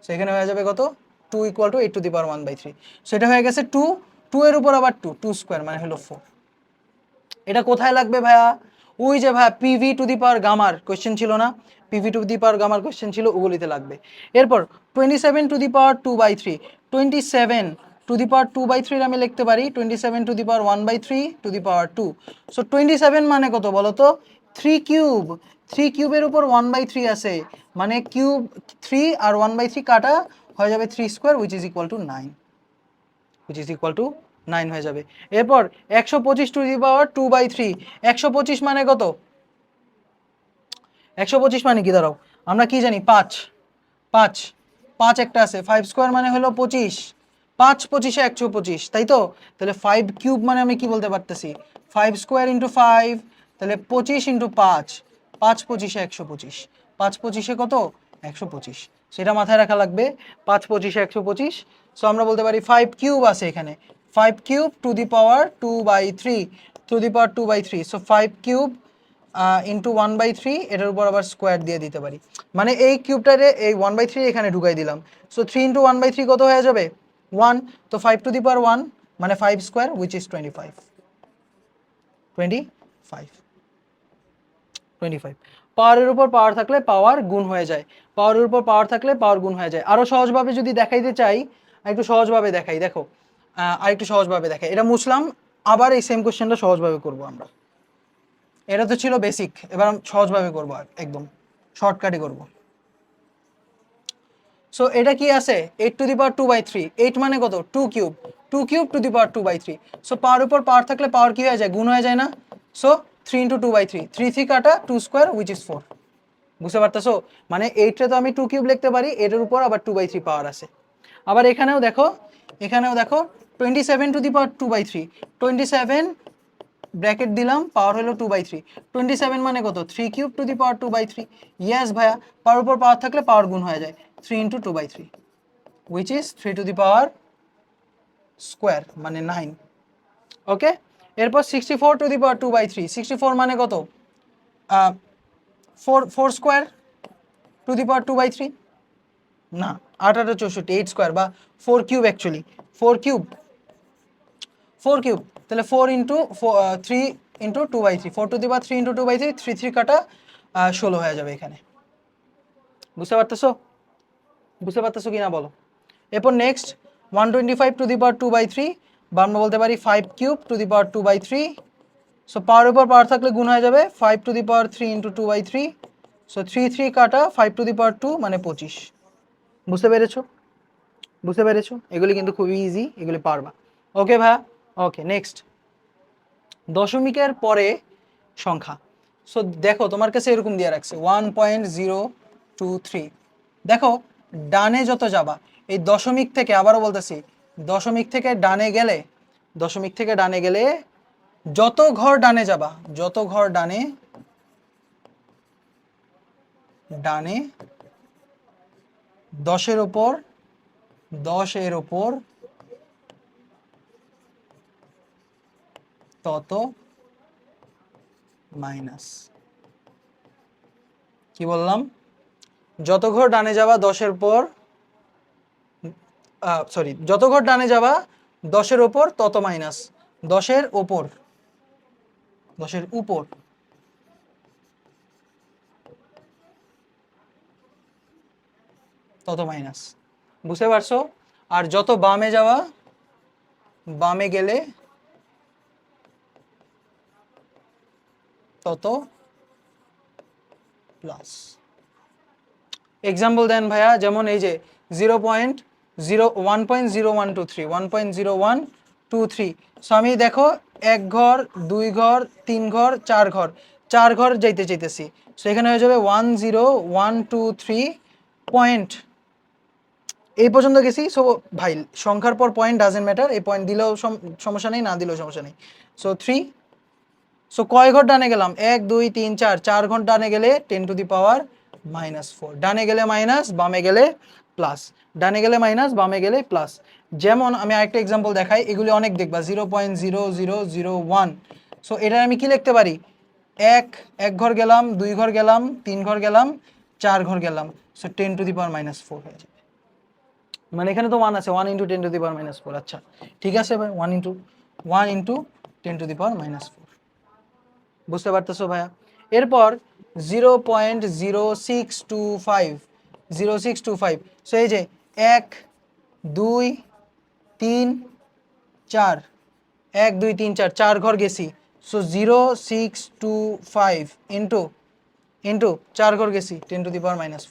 Speaker 1: সো এখানে হয়ে যাবে কত 2 = 8⁻1/3, সো এটা হয়ে গেছে 2, 2 এর উপর আবার 2 স্কোয়ার মানে হলো 4। এটা কোথায় লাগবে ভাইয়া? ওই যে ভাই পিভি টু দি পাওয়ার গামার কোয়েশ্চেন ছিল না, পিভি টু দি পাওয়ার গামার কোয়েশ্চেন ছিল, ওগুলিতে লাগবে। এরপর 27 two the power 2/3, 27 two the পাওয়ার 2/3 আমি লিখতে পারি 27 two the power 1/3 two the power 2। So 27 মানে কত বলো তো, 3 কিউব, 3 কিউবের উপর 1/3 আছে, মানে কিউব 3 আর 1/3 কাটা হয়ে যাবে 3 square which is equal two 9, which is equal to 9 হয়ে যাবে। এরপর 125 টু দি পাওয়ার 2/3, 125 মানে কত, 125 মানে কি দাঁড়াও, আমরা কি জানি 5, 5, 5 একটা আছে, 5 স্কোয়ার মানে হলো 25, 5 25 125, তাই তো? তাহলে 5 কিউব মানে আমি কি বলতে পারতেছি, 5 স্কোয়ার ইন্টু 5, তাহলে 25 ইন্টু 5, 5 25 125, 5 25 কত 125, সেটা মাথায় রাখা লাগবে, 5 25 125। সো আমরা বলতে পারি 5 কিউব আছে এখানে, 5 cube two the power 2/3, two the power 2/3, so 5 cube into 1/3, এটার উপর আবার স্কোয়ার দিয়ে দিতে পারি, মানে এই কিউবটারে এই 1/3 এখানে ঢুকাই দিলাম। সো 3 ইন্টু 1/3 কত হয়ে যাবে 1, তো 5 টু দি পাওয়ার 1 মানে 5 স্কোয়ার উইচ ইজ 25, 25, 25। পাওয়ারের উপর পাওয়ার থাকলে পাওয়ার গুণ হয়ে যায়, পাওয়ারের উপর পাওয়ার থাকলে পাওয়ার গুণ হয়ে যায়। আরো সহজভাবে যদি দেখাইতে চাই, একটু সহজভাবে দেখাই, দেখো আর একটু সহজভাবে দেখাই, এটা মুছলাম, আবার এই সেম কোশ্চেনটা সহজভাবে করব আমরা। এটা তো ছিল বেসিক, এবার সহজভাবে করব, একদম শর্টকাটে করব। সো এটা কি আছে 8 টু দি পাওয়ার 2/3, 8 মানে কত 2 cube, 2 cube two the power 2/3। So পাওয়ার উপর পাওয়ার থাকলে পাওয়ার কি হয়ে যায়, গুণ হয়ে যায় না? সো 3 ইন্টু 2/3, 3 3 কাটা 2 স্কোয়ার উইচ ইজ 4, বুঝতে পারতেছো? মানে 8টা তো আমি 2 কিউব লিখতে পারি, এটার উপর আবার 2/3 পাওয়ার আছে। আবার এখানেও দেখো, এখানেও দেখো 27 টু দি পাওয়ার 2/3, 27 ব্র্যাকেট দিলাম, পাওয়ার হলো 2/3, 27 মানে কত 3 cube two the power 2/3। Yes ভাইয়া, পাওয়ার উপর পাওয়ার থাকলে পাওয়ার গুণ হয়ে যায়, 3 into 2/3 which is 3 to the power square মানে 9। ওকে, এরপর 64 টু দি পাওয়ার 2/3, 64 মানে কত 4 স্কোয়ার টু দি পাওয়ার 2/3, না 8 8 64, 8 স্কোয়ার বা 4 কিউব, অ্যাকচুয়ালি 4 কিউব, 4 কিউব, তাহলে 4 into 3 into 2/3, 4 two the power 3 into 2/3, 3 3 কাটা 16 হয়ে যাবে এখানে, বুঝতে পারতেছো? বুঝতে পারতেছো কি না বলো? এরপর নেক্সট 125 টু দি পাওয়ার 2/3, বা আমরা বলতে পারি 5 cube two the power 2/3। So পাওয়ার উপর পাওয়ার থাকলে গুণ হয়ে যাবে, 5 two the power 3 into 2/3, so 3 3 কাটা 5 টু দি পাওয়ার 2 মানে 25, বুঝতে পেরেছো? বুঝতে পেরেছো? এগুলি কিন্তু খুবই ইজি, এগুলি পারবা। ওকে ভাইয়া, ওকে নেক্সট দশমিকের পরে সংখ্যা। সো দেখো তোমার কাছে এরকম দিয়ে রাখছে 1.023, দেখো ডানে যত যাবা, এই দশমিক থেকে আবারও বলতেছি, দশমিক থেকে ডানে গেলে, দশমিক থেকে ডানে গেলে যত ঘর ডানে যাবা, যত ঘর ডানে, ডানে 10-এর ওপর, 10-এর ওপর তত মাইনাস, কি বললাম, যত ঘর ডানে যাবা 10-এর পর, সরি, যত ঘর ডানে যাবা 10-এর ওপর তত মাইনাস, 10-এর ওপর, 10-এর উপর তত মাইনাস, বুঝতে পারছো? আর যত বামে যাওয়া, বামে গেলে তত প্লাস। এক্সাম্পল দেন ভাইয়া, যেমন এই যে 1.0123, 1.0123। সো আমি দেখো 1 ঘর 2 ঘর 3 ঘর 4 ঘর, 4 ঘর যাইতে চাইতেছি, সো এখানে হয়ে যাবে 10123 পয়েন্ট, এই পর্যন্ত গেছি। সো ভাই সংখ্যার পর পয়েন্ট ডাজেন্ট ম্যাটার, এই পয়েন্ট দিলেও সমস্যা নেই, না দিলেও সমস্যা নেই। সো 3, সো কয় ঘর ডানে গেলাম, 1 2 3 4, 4 ঘর ডানে গেলে 10 টু দি পাওয়ার -4, ডানে গেলে মাইনাস, বামে গেলে প্লাস, ডানে গেলে মাইনাস, বামে গেলে প্লাস। যেমন আমি আরেকটা এক্সাম্পল দেখাই, এগুলি অনেক দেখবা 0.0001। সো এটা আমি কি লিখতে পারি, এক ঘর গেলাম, 2 ঘর গেলাম, 3 ঘর গেলাম, 4 ঘর গেলাম, সো 10 টু দি পাওয়ার -4 হয়ে যাবে। মানে এখানে তো 1 আছে, 1 ইন্টু 10 টু দি পাওয়ার -4, আচ্ছা ঠিক আছে ভাই, 1 ইন্টু 10 টু দি পাওয়ার -4। বুঝতে পারতেছো ভাইয়া? এরপর 0.0625, সো এই যে 1 2 3 4, 1 2 3 4, 4 ঘর গেছি, সো 0.625 ইন্টু 4 ঘর গেছি 10⁻⁻⁴।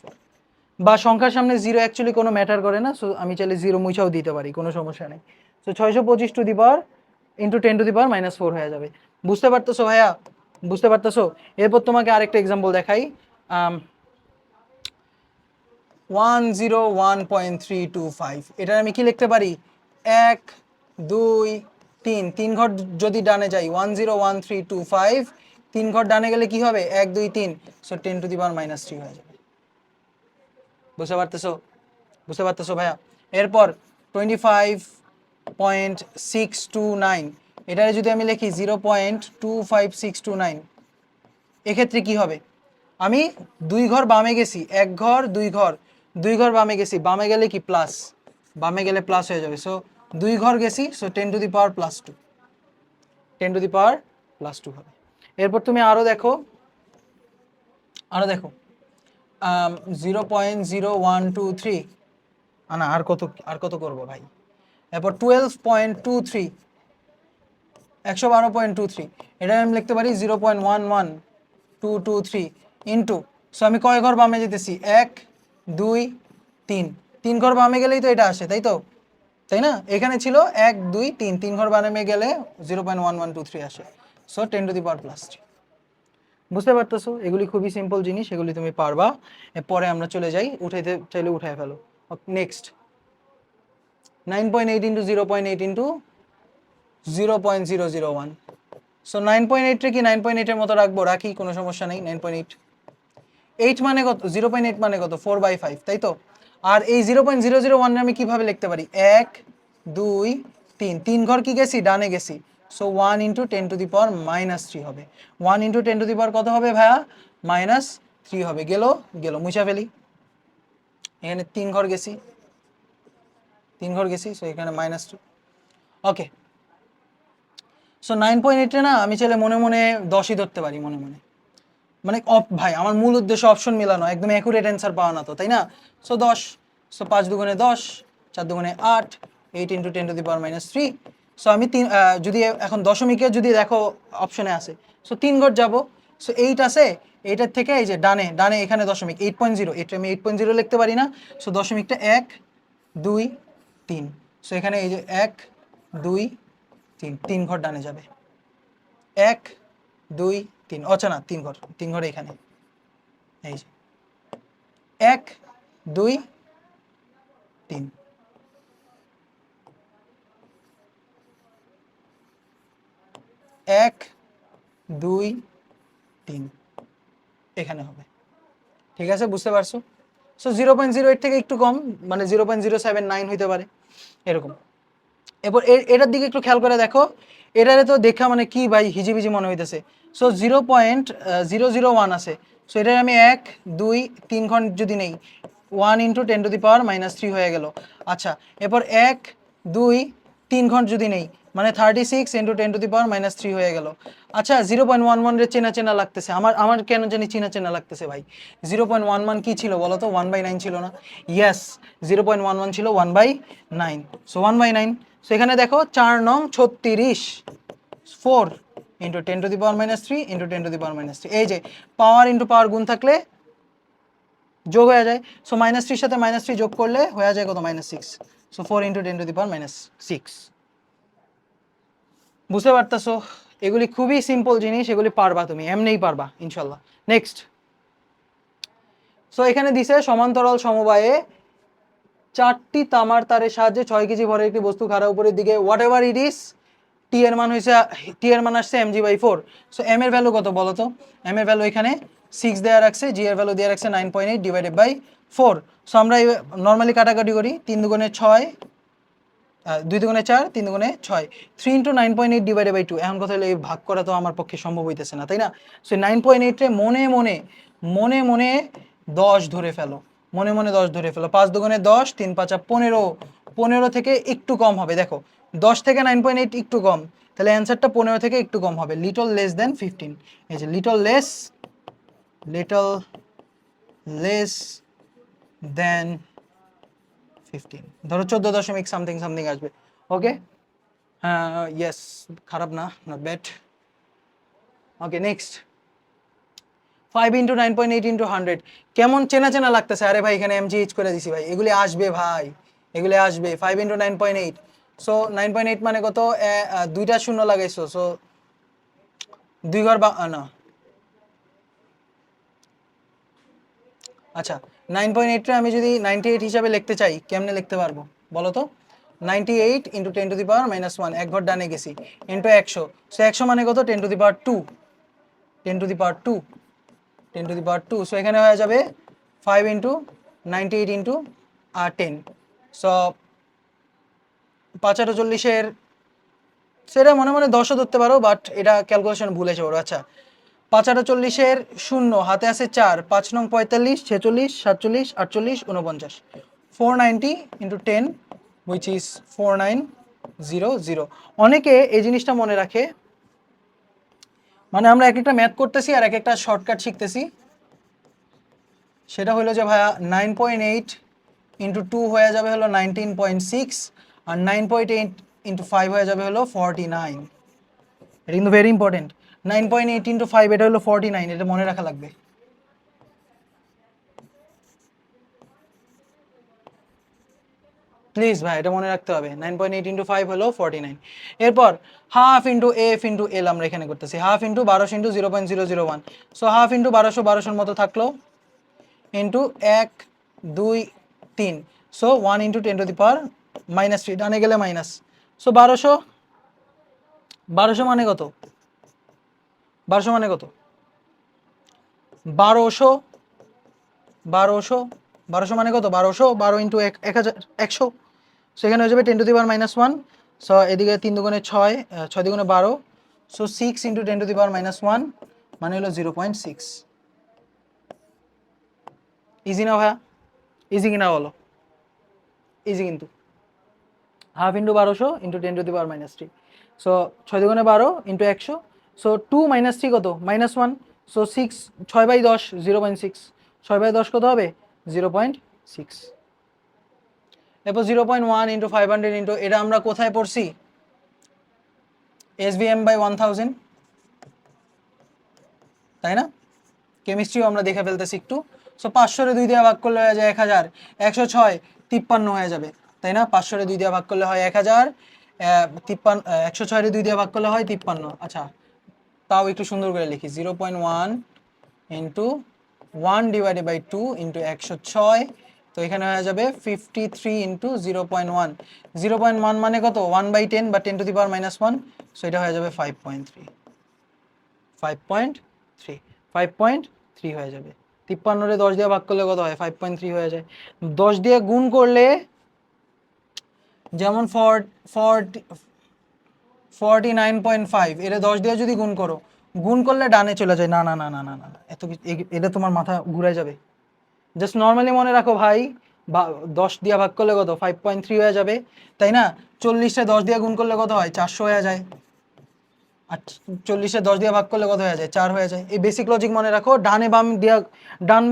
Speaker 1: বা সংখ্যার সামনে জিরো অ্যাকচুয়ালি কোনো ম্যাটার করে না, সো আমি চাইলে জিরো মুছাও দিতে পারি, কোনো সমস্যা নেই। সো 625 ইন্টু 10⁻⁴ হয়ে যাবে। বুঝতে পারতেছো ভাইয়া? বুঝতে পারতেছো? এরপর তোমাকে আরেকটা এক্সাম্পল দেখাই। 101.325, এটা আমি কি লিখতে পারি? 1 2 3, 3 ঘর যদি ডানে যাই 101.325, 3 ঘর ডানে গেলে কি হবে? 1 2 3, সো 10⁻³ হয়ে যাবে। বুঝতে পারতেছো? বুঝতে পারতেছো ভাইয়া? এরপর 25.629, এটারে যদি আমি লিখি 0.25629, এক্ষেত্রে কি হবে? আমি 2 ঘর বামে গেছি, 1 ঘর 2 ঘর, 2 ঘর বামে গেছি, বামে গেলে কি প্লাস, বামে গেলে প্লাস হয়ে যাবে। সো 2 ঘর গেছি, সো 10⁻+2, 10⁻+2 হবে। এরপর তুমি আরো দেখো, 0.0123, না আর কত করবো ভাই? এরপর 12.23, 112.23, এটা আমি লিখতে পারি 0.11223 ইন্টু, সো আমি কয় ঘর বামে যেতেছি? 1 2 3, 3 ঘর বামে গেলেই তো এটা আসে, তাই তো? তাই না? এখানে ছিল 1 2 3, 3 ঘর বামে গেলে 0.1123 আসে, সো 10⁻+3। বুঝতে পারতেছো? এগুলি খুবই সিম্পল জিনিস, এগুলি তুমি পারবা। এরপরে আমরা চলে যাই, উঠাইতে চাইলে উঠায় ফেলো। নেক্সট 9.8 ইন্টু 0.8 ইন্টু 0.001, সো 9.8 রে কি 9.8 এর মতো রাখবো? রাখি, কোনো সমস্যা নেই। 9.8, 8 মানে কত? 0.8 মানে কত? 4/5, তাই তো? আর এই 0.001 আমি কিভাবে লিখতে পারি? 1 2 3, 3 ঘর কি গেছি? ডানে গেছি, সো 1 ইন্টু 10⁻³ হবে। 1 ইন্টু 10 কত হবে ভাইয়া? -3 হবে। গেল মুছা ফেলি। এখানে 3 ঘর গেছি, 3 ঘর গেছি, সো এখানে -2। ওকে, সো 9.8 না আমি চাইলে মনে মনে 10ই ধরতে পারি, মনে মনে। মানে ভাই আমার মূল উদ্দেশ্য অপশন মেলানো, একদম অ্যাকুরেট অ্যান্সার পাওয়া না তো, তাই না? সো 10, সো 5 দুগুণে 10, 4 দুগুণে 8, 8 ইন্টু 10⁻³ সো আমি যদি এখন দশমিকে যদি দেখো অপশনে আছে, সো 3 ঘর যাবো, সো 8 আছে, এইটার থেকে এই যে ডানে ডানে এখানে দশমিক 8.0, এটা আমি 8.0 লিখতে পারি না, সো দশমিকটা 1 2 3, সো এখানে এই যে 1 2 3, 3 ঘর ডানে যাবে, 1 2 3, আচ্ছা না 3 ঘর, 3 ঘর এখানে, এই যে 1 2 3, 1 2 3 এখানে হবে। ঠিক আছে, বুঝতে পারছো? সো 0.08 থেকে একটু কম, মানে 0.079 হইতে পারে এরকম। এরপর এটার দিকে একটু খেয়াল করে দেখো, এটারে তো দেখা মানে কি ভাই হিজিবিজি মনে হইতেছে। সো 0.001 আছে, সো এটার আমি 1 2 3 ঘর যদি নেই, 1 ইন্টু 10⁻³ হয়ে গেল। আচ্ছা, এরপর 1 2 3 ঘর যদি নেই, মানে 36 ইন্টু 10⁻³ হয়ে গেল। আচ্ছা, 0.11 রে চেনা চেনা লাগতেছে, আমার কেন জানি চেনা চেনা লাগতেছে ভাই। 0.11 কি ছিল বলো তো? 1/9 ছিল না? ইয়েস, 0.11 ছিল 1/9, সো 1/9। সো এখানে দেখো 4 নং 36, 4 ইন্টু 10⁻³ ইন্টু 10⁻³ এই যে পাওয়ার ইন্টু পাওয়ার গুণ থাকলে যোগ হয়ে যায়, সো -3 সাথে -3 যোগ করলে হয়ে যায় কত? -6, সো 4 ইন্টু 10⁻⁶। বুঝতে পারতেছো? এগুলি খুবই সিম্পল জিনিস, এগুলি পারবা তুমি, এমনিই পারবা ইনশাল্লাহ। নেক্সট, সো এখানে দিছে সমান্তরাল সমবায়ে 4টি তামার তারের সাহায্যে 6 কেজি ভরের একটি বস্তু খাড়া উপরের দিকে, হোয়াট এভার ইট ইজ, টি এর মান হয়েছে, টি এর মান আসছে mg/4। সো এম এর ভ্যালু কত বলো তো? এম এর ভ্যালু এখানে 6 দেওয়া রাখছে, জি এর ভ্যালু দেওয়া রাখছে 9.8 ডিভাইডেড বাই 4। সো আমরা নর্মালি কাটাকাটি করি, 3 দুগুণে 6, 2 দুগুণে 4, 3 দুগুণে 6, 3 ইন্টু 9.8 ডিভাইডেড বাই 2। এখন কথা হলো এই ভাগ করা তো আমার পক্ষে সম্ভব হইতেছে না, তাই না? সো 9.8 রে মনে মনে মনে মনে 10 ধরে ফেলো, মনে মনে 10 ধরে ফেলো। 5 দুগুণে 10, 3 5 15, 15 থেকে একটু কম হবে, দেখো 10 থেকে 9.8 একটু কম, তাহলে অ্যান্সারটা 15 থেকে একটু কম হবে, লিটল লেস দেন 15। এই যে লিটল লেস দেন 15, ধরো 14 দশমিক সামথিং সামথিং আসবে। ওকে, ইয়েস, খারাপ না, not bad. Okay next, 5 into 9.8 into 100, কেমন চেনা চেনা লাগতেছে। আরে ভাই এখানে এমজিএইচ করে দিছি ভাই, এগুলি আসবে ভাই, এগুলি আসবে। 5 ইন্টু 9.8, সো 9.8 মানে কত, দুইটা শূন্য লাগাইছো, সো দুই ঘর না, আচ্ছা 9.8টা আমি যদি 98 হিসাবে লিখতে চাই, কেমনে লিখতে পারবো বলো তো? 98 ইন্টু 10⁻⁻1, এক ঘর ডানে গেছি, ইন্টু 100, সো 100 মানে কত, 10⁻2, 10⁻2, 10⁻2, সো এখানে হয়ে যাবে 5 ইন্টু 98 ইন্টু 10, সো 5×48-এর, সেটা মনে মনে 10ও ধরতে পারো, বাট এটা ক্যালকুলেশন ভুল এসে পড়ো। আচ্ছা 5×48-এর শূন্য হাতে আছে 4, 5 নং 45, 46, 47, 48, 49, 490 ইন্টু 10, হুইচ ইজ 4900। অনেকে এই জিনিসটা মনে রাখে, মানে আমরা এক একটা ম্যাথ করতেছি আর এক একটা শর্টকাট শিখতেছি, সেটা হলো যে ভাইয়া 9.8 ইন্টু 2 হয়ে যাবে হলো 19.6, আর 9.8 ইন্টু 5 হয়ে যাবে হলো 49। এটা কিন্তু ভেরি ইম্পর্টেন্ট। 9.8 ইন্টু 5 এটা হলো 49, এটা মনে রাখা লাগবে। প্লিজ ভাই এটা মনে রাখতে হবে, 9.8 ইন্টু 5 হলো 49। এরপর half into F into L আমরা এখানে করতেছি, half into 1200 into 0.001, so half into 1200 মতো থাকলো, ইন্টু 1 2 3, সো 1 ইন্টু 10⁻³ ডানে গেলে মাইনাস, সো 1200 মানে কত, 1200 মানে কত, 1200, 1200 মানে কত, 1200 ইন্টু 1000 100, সেখানে হয়ে যাবে 10⁻⁻1, সো এদিকে 3 দুগুণে 6, 6 দুগুণে 12, সো 6 ইন্টু 10⁻⁻1 মানে হলো 0.6। ইজি না ভাইয়া, ইজি কিনা বলো, ইজি কিন্তু। হাফ ইন্টু 1200 ইন্টু 10⁻³ সো 6 দুগুণে 12 ইন্টু 100, সো 2 - 3 কত, -1, সো 6, 6/10 0.6, 6/10 কত হবে 0.6। এরপর 0.1 ইন্টু 500 ইন্টু, এটা আমরা কোথায় পড়ছি, SVM/1000, তাই না? কেমিস্ট্রিও আমরা দেখে ফেলতেছি একটু। সো 500 2 দিয়ে ভাগ করলে হয়ে যায় 1000, 106 53 হয়ে যাবে, তাই না? 500 2 দিয়ে ভাগ করলে হয় 1000, 53, 106 2 দিয়ে ভাগ করলে হয় 53। আচ্ছা তাও একটু সুন্দর করে লিখি, 0.1 ইন্টু 1/2 ইন্টু 106, তো এখানে হয়ে যাবে 53 ইন্টু 0.1, 0.1 মানে কত, 1/10 বা 10⁻⁻1, সো এটা হয়ে যাবে 5.3, 5.3, 5.3 হয়ে যাবে। 53 10 দিয়ে ভাগ করলে কত হয়, 5.3 হয়ে যায়। 10 দিয়ে গুণ করলে, যেমন 49.5, এটা 10 দিয়ে যদি গুণ করো, গুণ করলে ডানে চলে যায়, না না না না না না, এটা তোমার মাথা ঘুরে যাবে। জাস্ট নর্মালি মনে রাখো ভাই, 10 দিয়ে ভাগ করলে কত, 5.3 হয়ে যাবে, তাই না? 40-এ 10 দিয়ে গুণ করলে কত হয়, 400 হয়ে যায়, আর 40-এ 10 দিয়ে ভাগ করলে কত হয়ে যায়, 4 হয়ে যায়। এই বেসিক লজিক মনে রাখো। ডান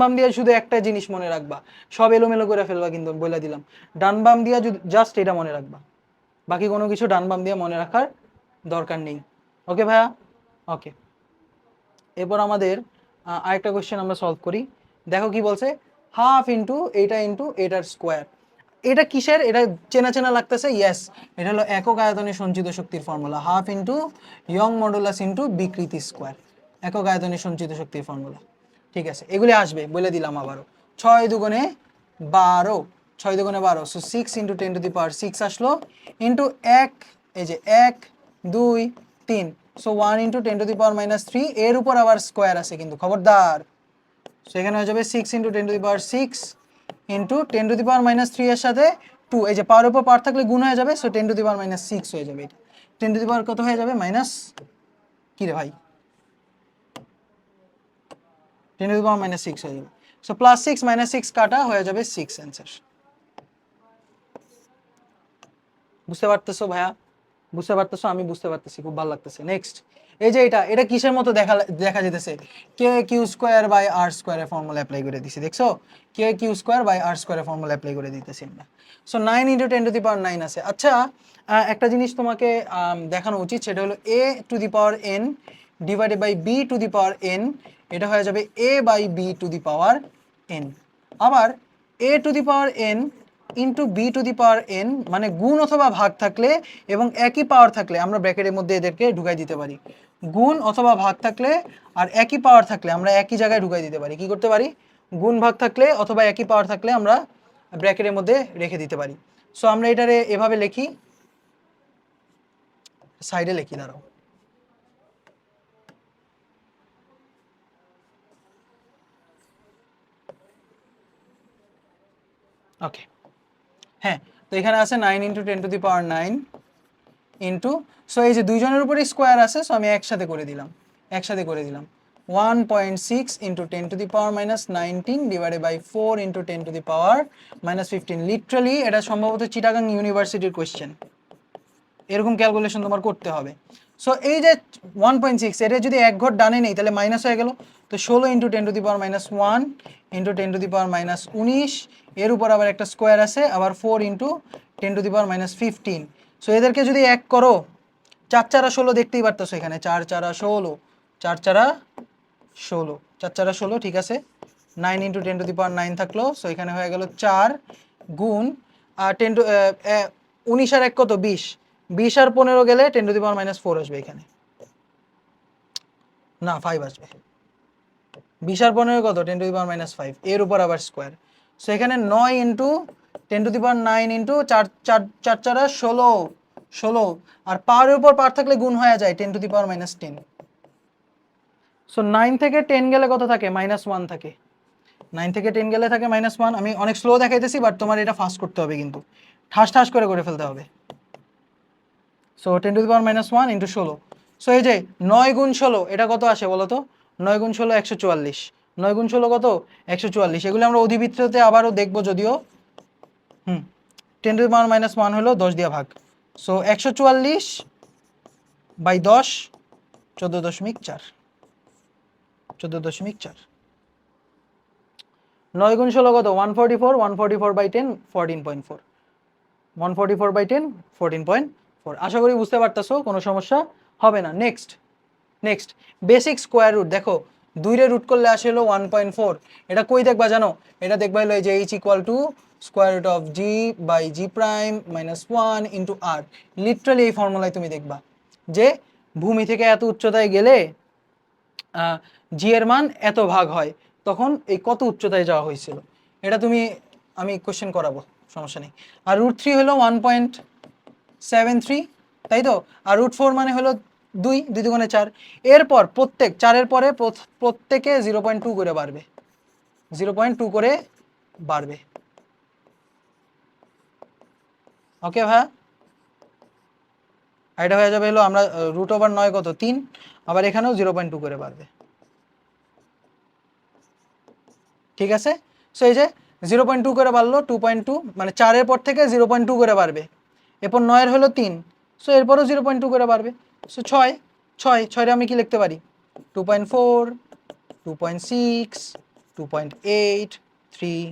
Speaker 1: বাম দিয়ে শুধু একটা জিনিস মনে রাখবা, সব এলোমেলো করে ফেলবা কিন্তু, বলে দিলাম। ডান বাম দিয়ে জাস্ট এটা মনে রাখবা, বাকি কোনো কিছু ডান বাম দিয়ে মনে রাখার দরকার নেই। ওকে ভাইয়া, ওকে। এরপর আমাদের আরেকটা কোয়েশ্চেন আমরা সলভ করি। দেখো কি বলছে, হাফ ইন্টু এটার স্কোয়ার, এটা কিসের, এটা চেনা চেনা লাগতেছে, ইয়েস, এটা হলো একক আয়তনে সঞ্চিত শক্তির formula, half into young modulus into বিকৃতি স্কোয়ার, একক আয়তনে সঞ্চিত শক্তির ফর্মুলা। ঠিক আছে, এগুলি আসবে বলে দিলাম আবারও। 6 দুগুণে 12, 6 দুগুণে 12, সো 6 ইন্টু 10⁶ আসলো, ইন্টু 1, এই যে 1 2 3, সো 1 ইন্টু 10⁻³ এর উপর আবার স্কোয়ার আছে কিন্তু, খবরদার। সো এখানে হয়ে যাবে 6 ইন্টু 10⁶ ইন্টু 10⁻³ এর সাথে 2, এই যে পাওয়ার উপর পাওয়ার থাকলে গুণ হয়ে যাবে, সো 10⁻6 হয়ে যাবে। এটা 10 কত হয়ে যাবে, মাইনাস, কি রে ভাই, 10⁻6 হয়ে যাবে। সো +6 -6 কাটা হয়ে যাবে 6 অ্যান্সার। বুঝতে পারতেছো ভাইয়া? বুঝতে পারতেছো? আমি বুঝতে পারতেছি, খুব ভালো লাগতেছে। নেক্সট, এই যে এটা কিসের মতো দেখা দেখা যেতেছে, কে কিউ স্কোয়ার বাই আর স্কোয়ারের ফর্মুলা অ্যাপ্লাই করে দিছি, দেখছো? কে কিউ স্কোয়ার বাই আর স্কোয়ারের ফর্মুলা অ্যাপ্লাই করে দিতেছি আমরা। সো 9 × 10⁻৯ আছে। আচ্ছা, একটা জিনিস তোমাকে দেখানো উচিত, সেটা হলো a to the power n divided by b to the power n, এটা হয়ে যাবে a by b to the power n। আবার a to the power n into B to the power N, মানে গুণ অথবা ভাগ থাকলে এবং একই পাওয়ার থাকলে আমরা ব্র্যাকেটের মধ্যে এদেরকে ঢুকাই দিতে পারি। গুণ অথবা ভাগ থাকলে আর একই পাওয়ার থাকলে আমরা একই জায়গায় ঢুকাই দিতে পারি। কি করতে পারি? গুণ ভাগ থাকলে অথবা একই পাওয়ার থাকলে আমরা ব্র্যাকেটের মধ্যে রেখে দিতে পারি। সো আমরা এটারে এভাবে লিখি, সাইডে লিখি, দাঁড়াও। ওকে, হ্যাঁ, তো এখানে আছে 9 × 10⁻৯ ইন্টু, সো এই যে দুইজনের উপরে স্কোয়ার আছে, সো আমি একসাথে করে দিলাম 1.6 × 10⁻19 ডিভাইডেড বাই 4 × 10⁻15। লিটারালি এটা সম্ভবত চিটাগাং ইউনিভার্সিটির কোয়েশ্চেন, এরকম ক্যালকুলেশন তোমার করতে হবে। সো এই যে 1.6, এটা যদি এক ঘর ডানে নেই তাহলে মাইনাস হয়ে গেল, তো 16 × 10⁻1 × 10⁻19, এর উপর আবার একটা স্কোয়ার আছে, আবার 4 × 10⁻15। সো এদেরকে যদি এক করো, 4 4 16 দেখতেই পারতেছো এখানে, 4 4 16, 4 4 16, 4 4 16, ঠিক আছে। 9 × 10⁻9 থাকলো, সো এখানে হয়ে গেল 4 গুণ 19 আর 1 কত, 20, 20 আর 15 গেলে 10⁻4 আসবে এখানে, না 5 আসবে। 20 আর 15 কত, 10⁻5, এর উপর আবার স্কোয়ার। সো এখানে 9 × 10⁻9 4 4 4 4 16, 16, আর পাওয়ারের উপর পাওয়ার থাকলে গুণ হয়ে যায় 10⁻10। সো 9 থেকে 10 গেলে কত থাকে, -1 থাকে। 9 থেকে 10 গেলে থাকে -1। আমি অনেক স্লো দেখাইতেছি, বাট তোমার এটা ফাস্ট করতে হবে, কিন্তু ঠাস ঠাস করে ফেলতে হবে। সো 10⁻1 × 16। সো এই যে 9 গুণ 16, এটা কত আসে বলো তো? 9 গুণ 16 144, 9 গুণ 16 কত, 144। এগুলো আমরা অধিবৃত্ততে আবারও দেখবো যদিও। 10⁻1 হলো 10 দিয়ে ভাগ, সো 144/10, 14.4, 14.4। 9 গুণ 16 কত, 144, 144/10, 14.4, 144/10, 14.4। আশা করি বুঝতে পারতেছো, কোনো সমস্যা হবে না। Next, basic square root. দেখো 2 রে রুট করলে আসে হলো 1.4। এটা কই দেখবা জানো? এটা দেখবা হলো এই যে h = g/g'(1 × r)। লিটারালি এই ফর্মুলায় তুমি দেখবা যে ভূমি থেকে এত উচ্চতায় গেলে জি এর মান এত ভাগ হয়, তখন এই কত উচ্চতায় যাওয়া হয়েছিল, এটা আমি কোশ্চেন করাবো, সমস্যা নেই। আর √3 হলো 1.73, তাই তো। আর √4 মানে হলো 2, 2 × 4। এরপর প্রত্যেক 4-এর পরে প্রত্যেকে 0.2 করে বাড়বে, 0.2 করে বাড়বে। ওকে ভাইয়া, এটা হয়ে যাবে হলো আমরা √9 কত, 3, আবার এখানেও 0.2 করে বাড়বে, ঠিক আছে। সো এই যে 0.2 করে বাড়লো, 2.2, মানে 4-এর পর থেকে 0.2 করে বাড়বে। এরপর 9-এর হলো 3, সো এরপরও 0.2 করে বাড়বে। সো 6 আমি কি লিখতে পারি, 2.4, 2.6, 2.8, 3।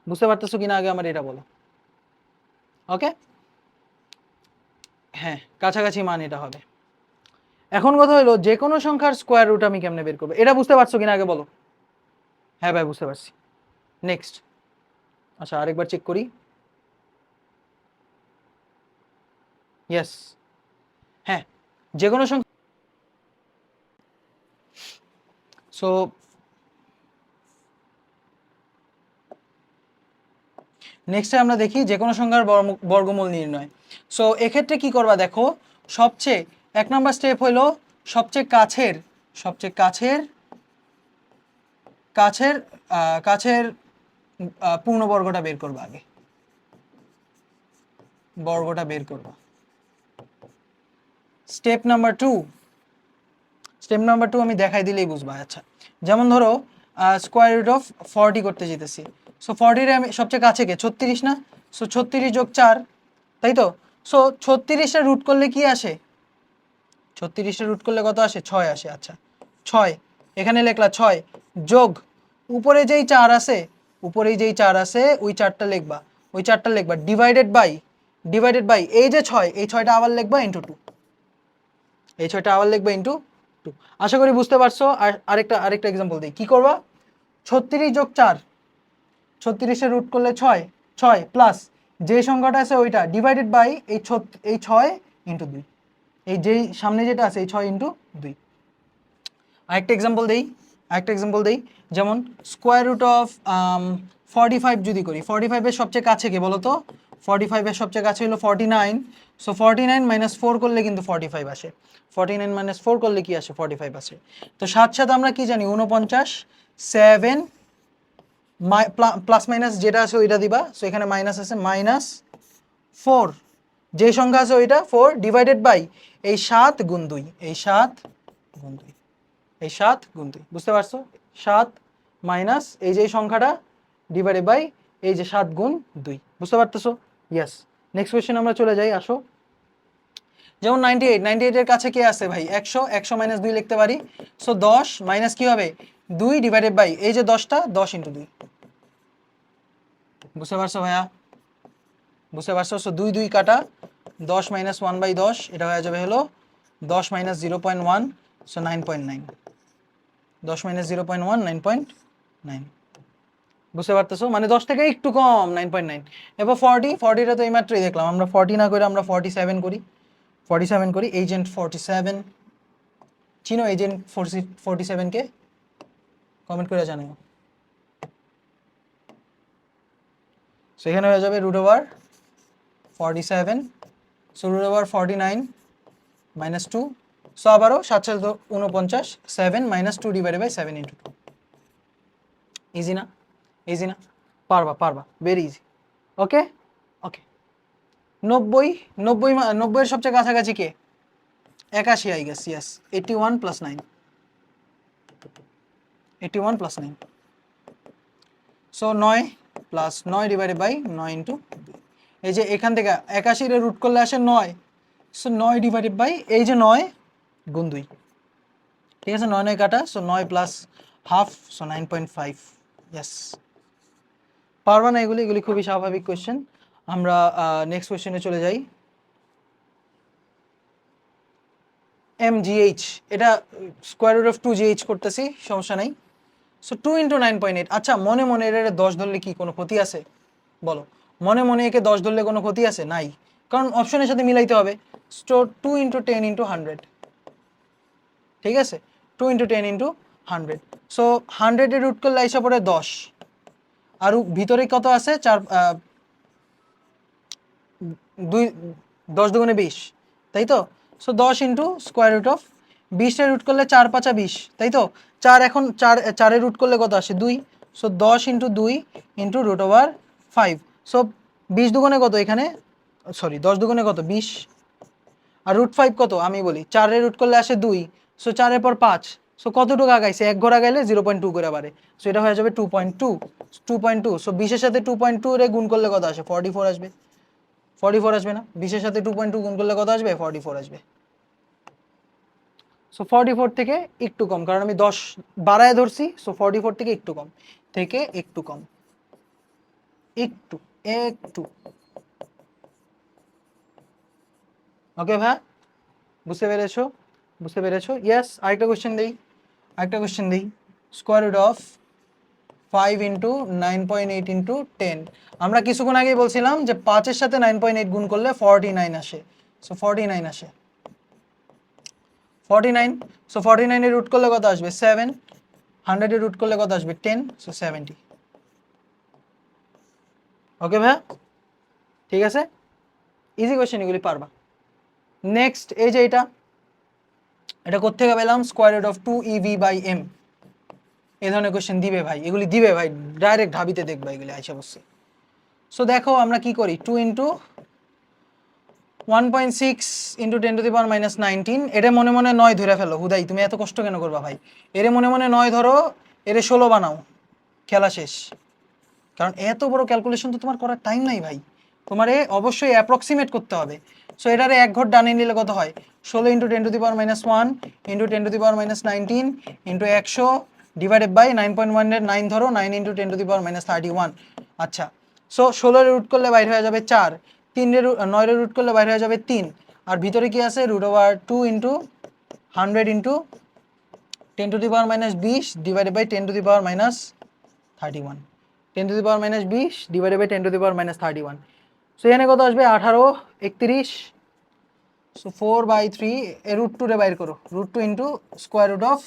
Speaker 1: বুঝতে পারতেছো কিনা আগে আমার এটা বলো। ওকে, হ্যাঁ, কাছাকাছি মান এটা হবে। এখন কথা হলো যে কোনো সংখ্যার স্কোয়ার রুট আমি কেমনে বের করবো, এটা বুঝতে পারছো কিনা আগে বলো। হ্যাঁ ভাই, বুঝতে পারছি। নেক্সট, আচ্ছা আরেকবার চেক করি। ইয়েস, হ্যাঁ, যে কোনো সংখ্যা। সো নেক্সটে আমরা দেখি যে কোনো সংখ্যার বর্গমূল নির্ণয়। সো এক্ষেত্রে কি করবা দেখো, সবচেয়ে 1 নম্বর স্টেপ হলো সবচেয়ে কাছের পূর্ণবর্গটা বের করবা, আগে বর্গটা বের করবা। স্টেপ নাম্বার টু আমি দেখাই দিলেই বুঝবা। আচ্ছা, যেমন ধরো √40 করতে যেতেছি। সো 40-এর আমি সবচেয়ে কাছে কে, 36 না? সো 36 + 4, তাই তো? সো 36টা রুট করলে কি আসে? 36টা রুট করলে কত আসে? 6 আসে। আচ্ছা 6 এখানে লিখলা 6 যোগ উপরে যেই 4 আছে, উপরেই যেই 4 আছে ওই 4টা লিখবা, ওই 4টা লিখবা ডিভাইডেড বাই এই যে 6, এই 6টা আবার লিখবা ইনটু 2, এই 6টা আবার লিখবা ইনটু 2। আশা করি বুঝতে পারছো। আর আরেকটা এক্সাম্পল দিই, কি করবা? 36 যোগ 4, 36 রুট করলে 6, 6 প্লাস যে সংখ্যাটা আছে ওইটা ডিভাইডেড বাই এই 6 ইনটু 2, এই যেই সামনে যেটা আছে এই 6 ইনটু 2। আরেকটা এক্সাম্পল দেই, যেমন স্কোয়ার রুট অফ 45 যদি করি, 45-এর সবচেয়ে কাছে কে বলো তো? 45-এর সবচেয়ে কাছে হলো 49। সো 49 মাইনাস 4 করলে কিন্তু 45 আসে। 49 মাইনাস 4 করলে কি আসে? 45 আসে। তো সাথে সাথে আমরা কি জানি? 49, 7 প্লাস মাইনাস যেটা আছে ওইটা দিবা। সো এখানে মাইনাস আছে, মাইনাস 4 যে সংখ্যা আছে ওইটা 4 ডিভাইডেড বাই এই 7 গুণ 2, এই 7 গুণ 2, এই 7 গুণ 2। বুঝতে পারছো? 7 মাইনাস এই যে সংখ্যাটা ডিভাইডেড বাই এই যে 7 গুণ 2। বুঝতে পারতেছো? ইয়েস। নেক্সট কোয়েশ্চেন আমরা চলে যাই, আসো। যেমন 98 এর কাছে কে আছে ভাই? 100, 100 মাইনাস 2 লিখতে পারি। সো 10 মাইনাস কি হবে? 2 ডিভাইডেড বাই এই যে 10টা 10 ইন্টু 2। বুঝতে পারছো ভাইয়া? বুঝতে পারছো? সো 2 2 কাটা, 10 মাইনাস 1/10 এটা হয়ে যাবে হলো 10 মাইনাস 0.1, সো 9.9। 10 মাইনাস 0.1 9.9। বুঝতে পারতেছো? মানে 10 থেকে একটু কম 9.9। এবার 40টা তো এইমাত্রই দেখলাম, আমরা 40 না করে আমরা 47 করি, 47 করি। এজেন্ট 47 চিনো? এজেন্ট 47 কে কমেন্ট করে জানাও। সো এখানে হয়ে যাবে root over 47, so root over 49 minus 2। So আবারও 7 7 49, 7 minus 2 divided by 7 into 2। Easy না? ইজি না? পারবা ভেরি ইজি। ওকে ওকে। 90, 90 এর সবচেয়ে কাছাকাছি কে? 81 I guess, yes. 81 plus 9, 81 plus 9। So 9 plus 9 divided by 9 into 2। এই যে এখান থেকে 81 এর রুট করলে আসে 9, সো 9 ডিভাইডেড বাই এই যে 9 গুণ 2। ঠিক আছে, 9 9 কাটা, so 9 plus half, so 9.5। Yes. পারবা না এগুলি? এগুলি খুবই স্বাভাবিক কোয়েশ্চেন। আমরা নেক্সট কোয়েশ্চেনে চলে যাই। MGH, এটা স্কোয়ার রুট অফ 2GH করতেছি, সমস্যা নাই। So 2 into 9.8। আচ্ছা মনে মনে এর 10 ধরলে কি কোনো ক্ষতি আছে? বলো, মনে মনে একে 10 ধরলে কোনো ক্ষতি আছে? নাই, কারণ অপশনের সাথে মিলাইতে হবে। So 2 into 10 into 100। ঠিক আছে, 2 ইন্টু 10 ইন্টু 100। সো 100 এর রুট করলে আইসা পড়ে 10, আর ভিতরে কত আছে? 4 2, 10 দুগুণে 20, তাই তো? So 10 into square root of 20 এর রুট করলে 4 5 20, তাই তো? 4 এখন 4 এর রুট করলে কত আসে? 2। So 10 into 2 into root over 5। So 20 দুগুণে কত এখানে? সরি 10 দুগুণে কত? 20। আর রুট 5 কত আমি বলি? 4 এর রুট করলে আসে 2, সো 4 এর পর 5। সো কতটুকু আগাইছে? এক ঘর আগাইলে 0.2 করে বাড়ে। সো এটা হয়ে যাবে 2.2, 2.2। সো 20 এর সাথে 2.2 রে গুণ করলে কত আসে? 44 আসবে। 44 আসবে না? 20 এর সাথে 2.2 গুণ করলে কত আসবে? 44 আসবে। সো 44 থেকে একটু কম, কারণ আমি 10 বাড়ায় ধরছি। সো 44 থেকে একটু কম, থেকে একটু কম, একটু একটু। ওকে ভাই, বুঝতে পেরেছো? বুঝতে পেরেছো? ইয়েস। আরেকটা কোশ্চেন দেই। Square root of 5 into 9.8 into 10। আমরা কিছুক্ষণ আগেই বলছিলাম যে 5 এর সাথে 9.8 গুণ করলে 49 আসে। সো 49 আসে, 49। সো 49 এর রুট করলে কত আসবে? 7। 100 এর রুট করলে কত আসবে? 10। সো 70। ওকে ভাইয়া, ঠিক আছে। ইজি কোয়েশ্চেন, এগুলি পারবা। নেক্সট এই যে এটা কোত্থেকে পেলাম? Square root of 2EV/m। এই ধরনের কোয়েশ্চেন দিবে ভাই, এগুলি দিবে ভাই, ডাইরেক্ট ঢাবিতে দেখবা এগুলি আইসা বসছে। সো দেখো আমরা কি করি, 2 into 1.6 into 10 two the power minus 19। এটা মনে মনে 9 ধরে ফেলো। হুদাই তুমি এত কষ্ট কেন করবা ভাই? এরে মনে মনে 9 ধরো, এরে 16 বানাও, খেলা শেষ। কারণ এত বড় ক্যালকুলেশন তো তোমার করার টাইম নাই ভাই। তোমারে অবশ্যই অ্যাপ্রক্সিমেট করতে হবে। সো এটারে এক ঘর ডানে নিলে কত হয়, 16 into 10⁻⁻1 into 10⁻19 into 100 divided by 9.1 এর 9 ধরো, 9 ইন্টু 10⁻31। আচ্ছা, সো 16 রুট করলে বাইরে হয়ে যাবে 4, 9 রুট করলে বাইরে হয়ে যাবে 3, আর ভিতরে কি আছে √2 into 100 into 10⁻20 divided by 10⁻31, 10⁻20 divided by 10⁻31। So এখানে কত আসবে 18, 31, সো 4/3 এ √2 রে বাইর করো, √2 ইন্টু স্কোয়ার রুট অফ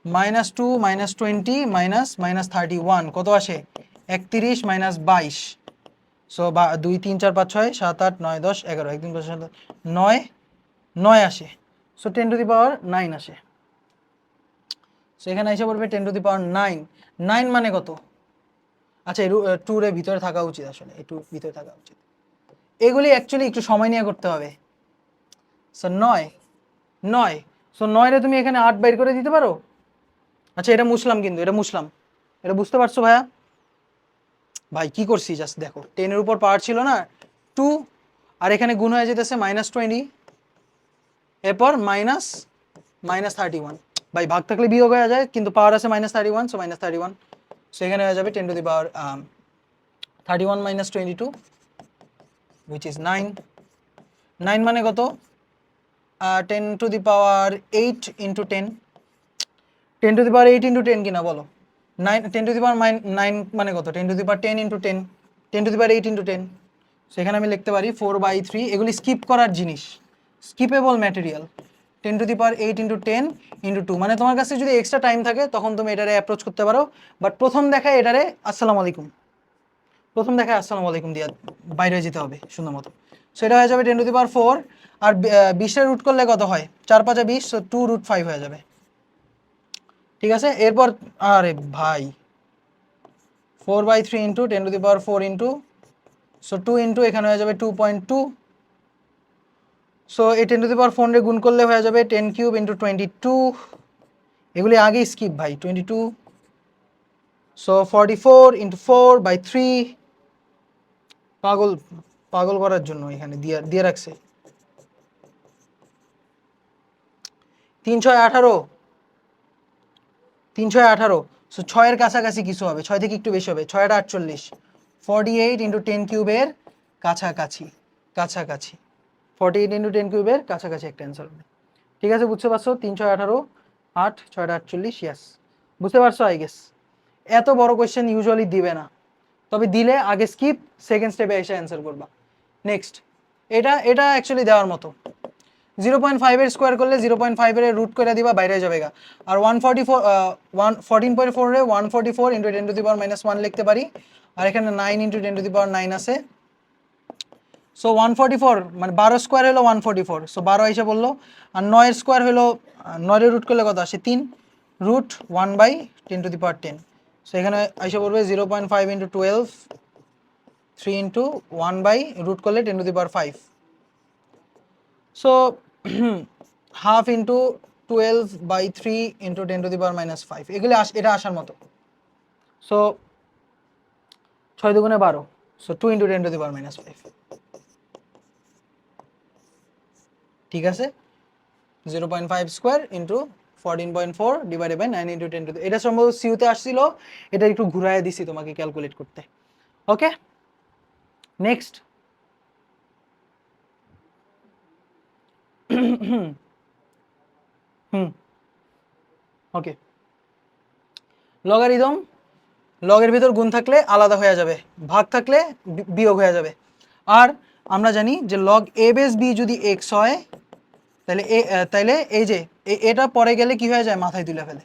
Speaker 1: -2 -20 -31 কত আসে 31 -22। সো 2 3 4 5 6 7 8 9 10 11 1 2 3 4 9 9 আসে। সো 10⁻9 আসে। সো এখানে এসে পড়বে 10⁻9। 9 মানে কত? আচ্ছা, এই 2 এর ভিতরে থাকা উচিত, আসলে এই 2 ভিতরে থাকা উচিত। এগুলি অ্যাকচুয়ালি একটু সময় নিয়ে করতে হবে। সো 9, সো 9 রে তুমি এখানে 8 বাইর করে দিতে পারো। আচ্ছা, এটা মুছলাম, কিন্তু এটা মুছলাম, এটা বুঝতে পারছো ভাইয়া? ভাই কি করছি জাস্ট দেখো, 10 এর উপর পাওয়ার ছিল না 2, আর এখানে গুণ হয়ে যেতেছে -20, এরপর -31। ভাই ভাগ থাকলে বিয়োগ হয়ে যায়, কিন্তু পাওয়ার আছে -31, সো -31। সো এখানে হয়ে যাবে 10⁻31 -22 which is 9। 9 মানে কত? 10⁸ ইন্টু 10, 10⁸ ইন্টু 10 কিনা বলো? 10⁻9 মানে কত? 10⁻10 ইন্টু 10, 10⁸ ইন্টু 10। সেখানে আমি লিখতে পারি 4/3। এগুলি স্কিপ করার জিনিস, স্কিপেবল ম্যাটেরিয়াল। 10⁸ ইন্টু 10 ইন্টু 2, মানে তোমার কাছে যদি এক্সট্রা টাইম থাকে তখন তুমি এটারে অ্যাপ্রোচ করতে পারো, বাট প্রথম দেখায় এটারে আসসালামু আলাইকুম, প্রথম দেখায় আসসালামু আলাইকুম দিয়ে বাইরে যেতে হবে সুন্দর মতো। সো এটা হয়ে যাবে 10⁻4, আর 20 রুট করলে কত হয়? 4 5 20, সো 2√5 হয়ে যাবে। ঠিক আছে, এরপর আরে ভাই 4/3 ইন্টু 10⁻4 ইন্টু, সো 2 ইন্টু এখানে হয়ে যাবে 2.2। সো এই 10⁻4 রে গুণ করলে হয়ে যাবে 10³ ইন্টু 22। এগুলি আগে স্কিপ ভাই, 22। So 44 into 4/3। পাগল পাগল করার জন্য এখানে দিয়ে দিয়ে রাখছে। 3 6 18, 3 6 18। সো 6 এর কাছাকাছি কিছু হবে, 6 থেকে একটু বেশি হবে, 6 8 48। 48 ইন্টু 10³ এর কাছাকাছি, কাছাকাছি 48 ইন্টু 10³ এর কাছাকাছি একটা অ্যান্সার হবে। ঠিক আছে, বুঝতে পারছো? 3 6 18, 8 6 48, ইয়াস বুঝতে পারছো আই গেস। এত বড় কোয়েশ্চেন ইউজুয়ালি দিবে না, তবে দিলে আগে স্কিপ, সেকেন্ড স্টেপে এসে অ্যান্সার করবা। নেক্সট, এটা এটা অ্যাকচুয়ালি দেওয়ার মতো। 0.5 এর স্কোয়ার করলে 0.5 এর রুট করে দিবা, বাইরে যাবে গা। আর 144 14.4 রে 144 ইন্টু 10⁻1 লিখতে পারি, আর এখানে 9 ইন্টু 10⁻9 আছে। সো 144 মানে 12 স্কোয়ার হলো 144, সো 12 এসে বললো। আর 9 এর স্কোয়ার হলো 9 এর রুট করলে কত আসে? 3, √1/10⁻10। সো এখানে এসে পড়বে 0.5 ইন্টু 12, 3 ইন্টু 1 বাই রুট করলে 10⁵। সো হাফ ইন্টু 12/3 ইন্টু 10⁻5, এগুলি এটা আসার মতো। সো 6 দুগুণে 12, সো 2 ইন্টু 10⁻5। ঠিক আছে, 0.5 square into 14.4 divided by 9 into 10 to, এটা সম্ভবত সিউতে আসছিল, এটা একটু ঘুরায় দিছি তোমাকে ক্যালকুলেট করতে। ওকে, নেক্সট। ওকে, লগারিদম, লগের ভিতর গুণ থাকলে আলাদা হয়ে যাবে, ভাগ থাকলে বিয়োগ হয়ে যাবে। আর আমরা জানি যে লগ a বেস b যদি x হয়, তাহলে এই যে এটা পরে গেলে কি হয়ে যায়? মাথায় তুলে ফেলে।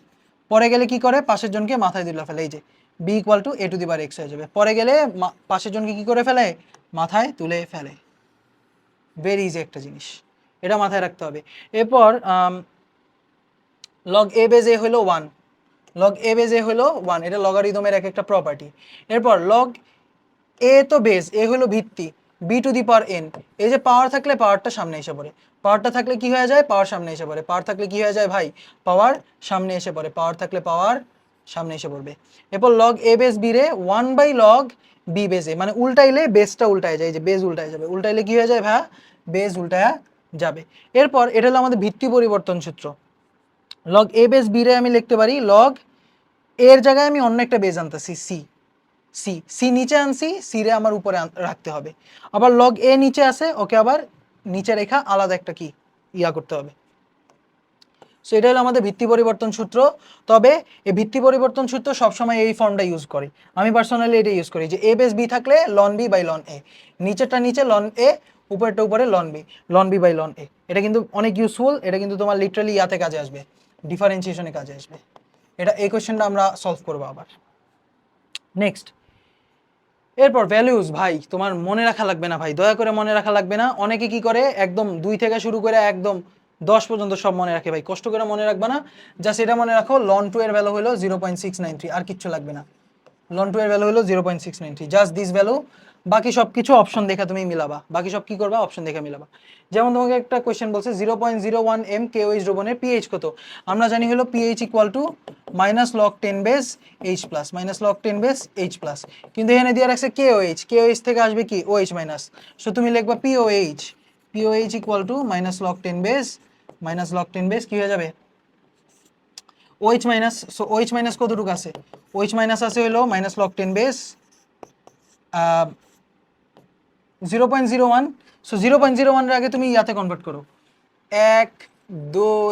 Speaker 1: পরে গেলে কি করে? পাশের জনকে মাথায় তুলে ফেলে। এই যে b = a⁴x হয়ে যাবে, পরে গেলে পাশের জনকে কি করে ফেলে? মাথায় তুলে ফেলে। ভেরি ইজি একটা জিনিস, এটা মাথায় রাখতে হবে। এরপর লগ a বেস a হলো 1, লগ a বেস a হলো 1, এটা লগারিদমের একটা প্রপার্টি। এরপর লগ a তো বেস, a হলো ভিত্তি, b⁴n, এই যে পাওয়ার থাকলে পাওয়ারটা সামনে এসে পড়ে, পাওয়ারটা থাকলে কি হয়ে যায়? পাওয়ার সামনে এসে পড়ে, পাওয়ার থাকলে কি হয়ে যায় ভাই? পাওয়ার সামনে এসে পড়ে, পাওয়ার থাকলে পাওয়ার সামনে এসে পড়বে। এরপর লগ এ বেস বি রে 1/log বি বেস এ, মানে উল্টাইলে বেসটা উল্টায় যায়, এই যে বেস উল্টায় যাবে, উল্টাইলে কি হয়ে যায় ভাইয়া, বেস উল্টায়া যাবে। এরপর এটা হলো আমাদের ভিত্তি পরিবর্তন সূত্র। লগ এ বেস বি রে আমি লিখতে পারি লগ এর জায়গায় আমি অন্য একটা বেস আনতেছি সি, সি সি নিচে আনছি, সি রে আমার উপরে রাখতে হবে। আবার লগ এ নিচে আছে, ওকে আবার নিচে রেখা আলাদা একটা কি ইয়া করতে হবে। সো এটা হলো আমাদের ভিত্তি পরিবর্তন সূত্র। তবে এই ভিত্তি পরিবর্তন সূত্র সবসময় এই ফর্মটা ইউজ করি, আমি পার্সোনালি এটা ইউজ করি যে এ বেস বি থাকলে লন বি বাই লন এ, নিচেরটা নিচে লন এ, উপরেরটা উপরে লন বি বাই লন এ। এটা কিন্তু অনেক ইউজফুল, এটা কিন্তু তোমার লিটারালি ইয়াতে কাজে আসবে, ডিফারেন্সিয়েশনে কাজে আসবে। এটা এই কোয়েশ্চেনটা আমরা সলভ করবো আবার। নেক্সট, এরপর ভ্যালুজ ভাই তোমার মনে রাখা লাগবে না ভাই, দয়া করে মনে রাখা লাগবে না। অনেকে কি করে একদম 2 থেকে শুরু করে একদম 10 পর্যন্ত সব মনে রাখে, ভাই কষ্ট করে মনে রাখবে না, জাস্ট এটা মনে রাখো লন 2 এর ভ্যালু হলো 0.693, আর কিচ্ছু লাগবে না। লন 2 এর ভ্যালু হলো 0.693, জাস্ট দিস ভ্যালু। বাকি সব কিছু অপশন দেখে তুমি মিলাবা, বাকি সব কি করবা, অপশন দেখে মিলাবা। যেমন তোমাকে একটা কোয়েশ্চেন বলছে 0.01 m KOH দ্রবণের পিএইচ কত, আমরা জানি হলো pH equal to -log 10 base H plus, -log 10 base H plus, কিন্তু এখানে দিয়ে রাখছে KOH, KOH থেকে আসবে কি OH মাইনাস, সো তুমি লিখবা POH, POH equal to -log 10 base, -log 10 base কি হয়ে যাবে OH minus. So OH minus কতটুকু আছে, OH মাইনাস আছে হলো -log 10 বেস 0.01। সো 0.01 এর আগে তুমি ইয়াতে কনভার্ট করো, 1 2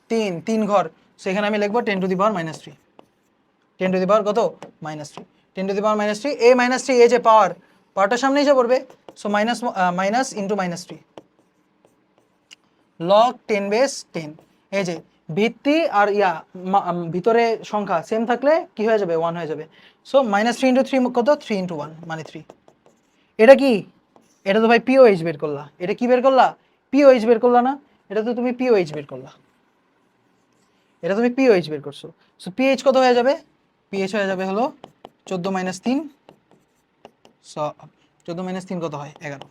Speaker 1: 3, 3 ঘর, সো এখানে আমি লিখবো 10 two the power -3, 10 two the পাওয়ার কত -3, 10 টু দি পাওয়ার -3, এই -3 এই যে পাওয়ারটা সামনে এসে পড়বে, so minus into -3 log 10 base 10। এই যে ভিত্তি আর ইয়া ভিতরে সংখ্যা সেম থাকলে কি হয়ে যাবে, 1 হয়ে যাবে। সো -3 ইন্টু 3 কত, 3 ইন্টু 1 মানে 3। এটা কি, এটা তো ভাই পিওএইচ বের করলা, এটা কি বের করলা, পিওএইচ বের করলা না, এটা তো তুমি পিওএইচ বের করলা, এটা তুমি পিওএইচ বের করছো। সো পিএইচ কত হয়ে যাবে, পিএইচ হয়ে যাবে হলো 14 - 3, সো 14 - 3 কত হয় 11,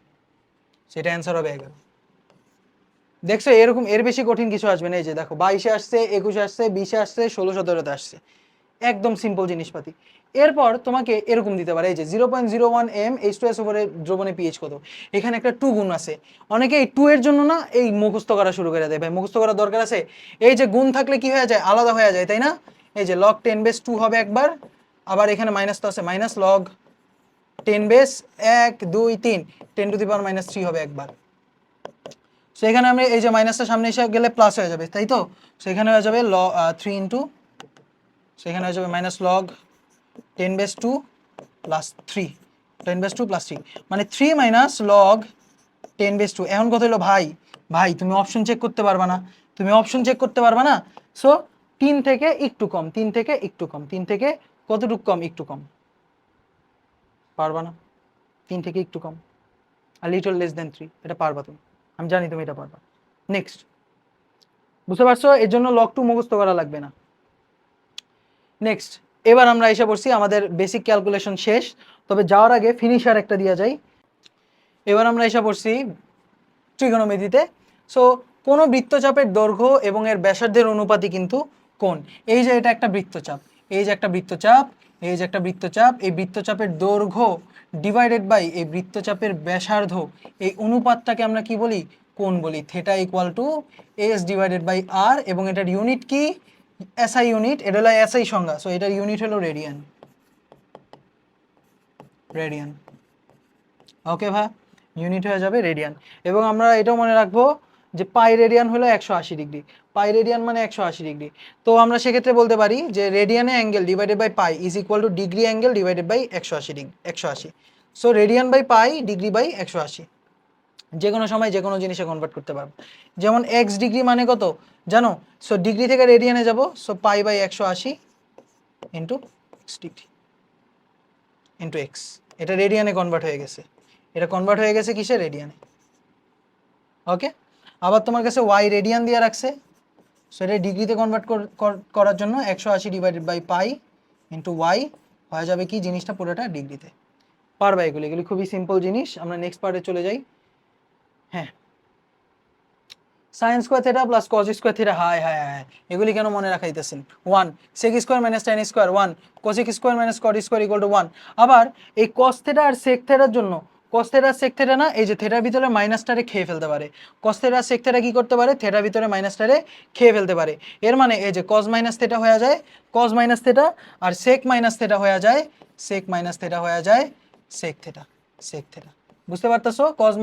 Speaker 1: সেটা অ্যান্সার হবে 11। দেখছো এরকম এর বেশি কঠিন কিছু আসবে না, এই যে দেখো 22-এ আসছে, 21-এ আসছে, 20-এ আসছে, 16-17-তে আসছে, একদম সিম্পল জিনিসপাতি। এরপর তোমাকে এরকম দিতে পারে, এই যে 0.01 m H2S উপরে দ্রবণে পিএইচ কত, এখানে একটা 2 গুণ আছে। অনেকে এই 2 এর জন্য না এই মুখস্থ করা শুরু করে দেয়, ভাই মুখস্থ করার দরকার আছে, এই যে গুণ থাকলে কি হয়ে যায়, আলাদা হয়ে যায়, তাই না। এই যে log 10 বেস 2 হবে একবার, আবার এখানে মাইনাস তো আছে, -log 10 base 1 2 3, 10 two the power -3 হবে একবার। সো এখানে আমি এই যে মাইনাসটা সামনে এসে গেলে প্লাস হয়ে যাবে, তাই তো। সো এখানে হয়ে যাবে 3 ইন্টু, সো এখানে হয়ে যাবে -log 10 base 2 plus 3, 10 base 2 plus 3, মানে 3 - log 10 বেস 2। এখন কত হলো ভাই, ভাই তুমি অপশন চেক করতে পারবা না, তুমি অপশন চেক করতে পারবা না। সো 3 থেকে একটু কম, 3 থেকে একটু কম, 3 থেকে কতটুকু কম, একটু কম, পারবা না, 3 থেকে একটু কম, আর লিটল লেস দেন 3, এটা পারবা তুমি, আমি জানি তুমি এটা পারবা। নেক্সট, বুঝতে পারছো, এর জন্য log 2 মুখস্থ করা লাগবে না। নেক্সট, এবার আমরা এসে পড়ছি আমাদের বেসিক ক্যালকুলেশন শেষ, তবে যাওয়ার আগে ফিনিশার একটা দিয়ে যাই। এবার আমরা এসে পড়ছি ট্রিগোনোমেট্রিতে। সো কোনো বৃত্তচাপের দৈর্ঘ্য এবং এর ব্যাসার্ধের অনুপাতই কিন্তু কোণ। এই যে এটা একটা বৃত্তচাপ, এই যে একটা বৃত্তচাপ, এই যে একটা বৃত্তচাপ, এই বৃত্তচাপের দৈর্ঘ্য ডিভাইডেড বাই এই বৃত্তচাপের ব্যাসার্ধ, এই অনুপাতটাকে আমরা কি বলি, কোণ বলি। Theta equal to S divided by R, এবং এটার ইউনিট কি, এসআই ইউনিট, এটা হলো এসআই সংজ্ঞা, সো এটার ইউনিট হলো রেডিয়ান, রেডিয়ান। ওকে ভাই, ইউনিট হয়ে যাবে রেডিয়ান। এবং আমরা এটাও মনে রাখবো যে পাই রেডিয়ান হলো 180 ডিগ্রি, পাই রেডিয়ান মানে 180 ডিগ্রি। তো আমরা সেক্ষেত্রে বলতে পারি যে রেডিয়ানে angle divided by pi is equal to degree angle divided by 180 degree, 180। So radian by pi, degree by 180, যে কোনো সময় যে কোনো জিনিসে কনভার্ট করতে পারবো। যেমন এক্স ডিগ্রি মানে কত জানো, সো ডিগ্রি থেকে রেডিয়ানে যাব, so pi by 180 into x degree into x, এটা রেডিয়ানে কনভার্ট হয়ে গেছে, এটা কনভার্ট হয়ে গেছে কিসে, রেডিয়ানে। ওকে, আবার তোমার কাছে ওয়াই রেডিয়ান দিয়ে রাখছে, সো এটা ডিগ্রিতে কনভার্ট করার জন্য 180 divided by pi into y হয়ে যাবে কি জিনিসটা পুরোটা ডিগ্রিতে। পারবা এগুলি, এগুলি খুবই সিম্পল জিনিস। আমরা নেক্সট পার্টে চলে যাই। হ্যাঁ, sine square theta plus cos square theta, হাই হাই হাই, এগুলি কেন মনে রাখাইতেছেন? 1 sec square minus tan square 1 cosec square minus cot square equal to 1। আবার এই কস থিটা আর সেক থিটার জন্য, কস থিটা সেক থিটা না, এই যে থিটার ভিতরে মাইনাসটারে খেয়ে ফেলতে পারে, কস থিটা সেক থিটা কি করতে পারে, থিটার ভিতরে মাইনাসটারে খেয়ে ফেলতে পারে। এর মানে এই যে কস মাইনাস থিটা হয়ে যায় কস মাইনাস থিটা, আর সেক মাইনাস থিটা হয়ে যায় সেক মাইনাস থিটা হয়ে যায় সেক থিটা, সেক থিটা। বুঝতে পারতেছো? কস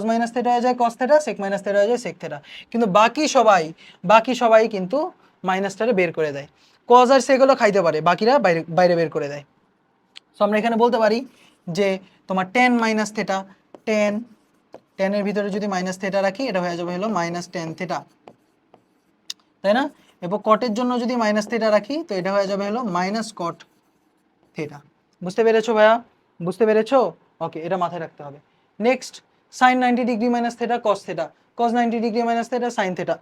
Speaker 1: মাইনাস থিটা হয়ে যায় cos theta, sec minus theta হয়ে যায় সেক থিটা। কিন্তু বাকি সবাই কিন্তু মাইনাসটারে বের করে দেয়। কজ আর সেক হলো খাইতে পারে, বাকিরা বাইরে বাইরে বের করে দেয়। সো আমরা এখানে বলতে পারি যে তোমার টেন মাইনাস থিটা, টেনের ভিতরে যদি মাইনাস থিটা রাখি, এটা হয়ে যাবে হলো মাইনাস টেন থিটা, তাই না? এবং কটের জন্য যদি মাইনাস থিটা রাখি, তো এটা হয়ে যাবে হলো মাইনাস কট থিটা। বুঝতে পেরেছো ভাইয়া? বুঝতে পেরেছো? ওকে, এটা মাথায় রাখতে হবে। Next, sine 90 degree minus theta cos theta, cos 90 degree minus theta sine theta,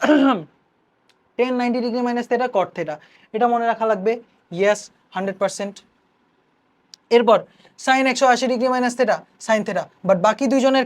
Speaker 1: tan 90 degree minus theta cot theta, এটা মনে রাখা লাগবে। ইয়েস, 100%। এরপর sine 180 degree minus theta sine theta, but বাকি দুইজনের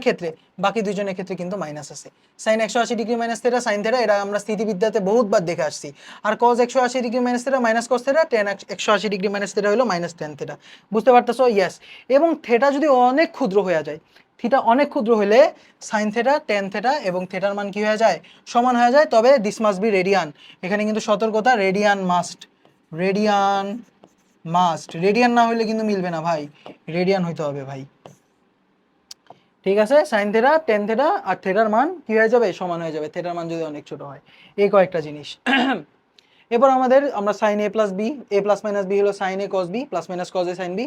Speaker 1: ক্ষেত্রে কিন্তু মাইনাস আছে। Sine 180 degree minus theta sine theta, এটা আমরা স্থিতিবিদ্যাতে বহুতবার দেখে আসছি। আর cos 180 degree minus theta minus cos theta, ten 180 degree minus theta হলো মাইনাস টেন থিটা। বুঝতে পারতেছো? ইয়েস। এবং থিটা যদি অনেক ক্ষুদ্র হয়ে যায়, থিটা অনেক ক্ষুদ্র হলে সাইন থিটা টেন থিটা এবং থিটার মান কি হয়ে যায়, সমান হয়ে যায়। তবে দিস মাস্ট বি রেডিয়ান, এখানে কিন্তু সতর্কতা, রেডিয়ান মাস্ট, রেডিয়ান না হলে কিন্তু মিলবে না ভাই, রেডিয়ান হইতে হবে ভাই। ঠিক আছে, সাইন থিটা টেন থিটা আর থিটার মান কি হয়ে যাবে, সমান হয়ে যাবে, থিটার মান যদি অনেক ছোট হয়। এই কয়েকটা জিনিস। এরপর আমরা sine A plus B, A plus minus B হলো sine A cos B plus minus cos A sine B.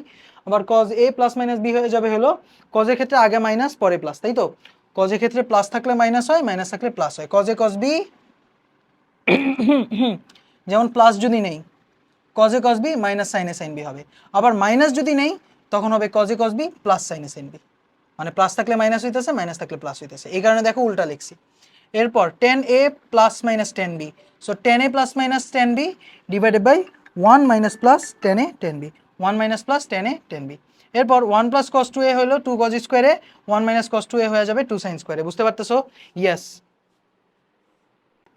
Speaker 1: আবার cos A plus minus B হয়ে যাবে হলো কজের ক্ষেত্রে আগে মাইনাস পরে প্লাস, তাই তো? কজের ক্ষেত্রে প্লাস থাকলে মাইনাস হয়, মাইনাস থাকলে প্লাস হয়। কজ এ কস বি, যেমন প্লাস যদি নেই cos A cos B minus sine A sine B হবে। আবার মাইনাস যদি নেই, তখন হবে cos A cos B plus sine A sine B, মানে প্লাস থাকলে মাইনাস হইতেছে, মাইনাস থাকলে প্লাস হইতেছে, এই কারণে দেখো উল্টা লিখছি। এরপর tan A plus minus tan B, so tan A plus minus tan B divided by one minus plus tan A tan B, one minus plus tan A tan B. এরপর one plus cos two এ হলো two cause স্কোয়ারে, one minus cos two এ হয়ে যাবে two sign স্কোয়ারে। বুঝতে পারতেছো? Yes.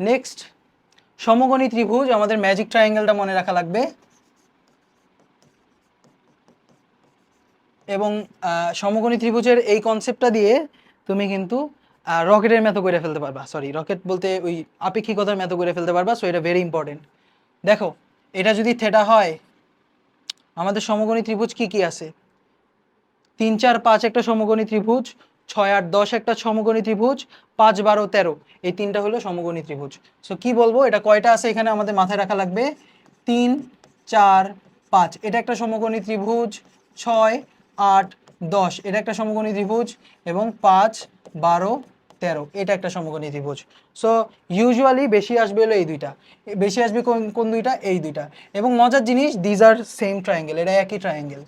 Speaker 1: Next, সমকোণী ত্রিভুজ, আমাদের ম্যাজিক ট্রায়াঙ্গেলটা মনে রাখা লাগবে। এবং সমকোণী ত্রিভুজের এই কনসেপ্টটা দিয়ে তুমি কিন্তু রকেটের মতো করে ফেলতে পারবা, সরি রকেট বলতে ওই আপেক্ষিকতার মতো করে ফেলতে পারবা। সো এটা ভেরি ইম্পর্টেন্ট। দেখো, এটা যদি থিটা হয়, আমাদের সমকোণী ত্রিভুজ কি কি আছে? 3 4 5 একটা সমকোণী ত্রিভুজ, 6 8 10 একটা সমকোণী ত্রিভুজ, 5 12 13, এই তিনটা হলো সমকোণী ত্রিভুজ। সো কি বলবো, এটা কয়টা আছে এখানে আমাদের মাথায় রাখা লাগবে? 3 4 5, এটা একটা সমকোণী ত্রিভুজ। 6 8 10, এটা একটা সমকোণী ত্রিভুজ। এবং 5 12 13, এটা একটা সমকোণী ত্রিভুজ। সো ইউজুয়ালি বেশি আসবে হলো এই দুইটা, বেশি আসবে কোন কোন দুইটা, এই দুইটা। এবং মজার জিনিস, দিজ আর সেম ট্রায়াঙ্গেল, এটা একই ট্রায়াঙ্গেল,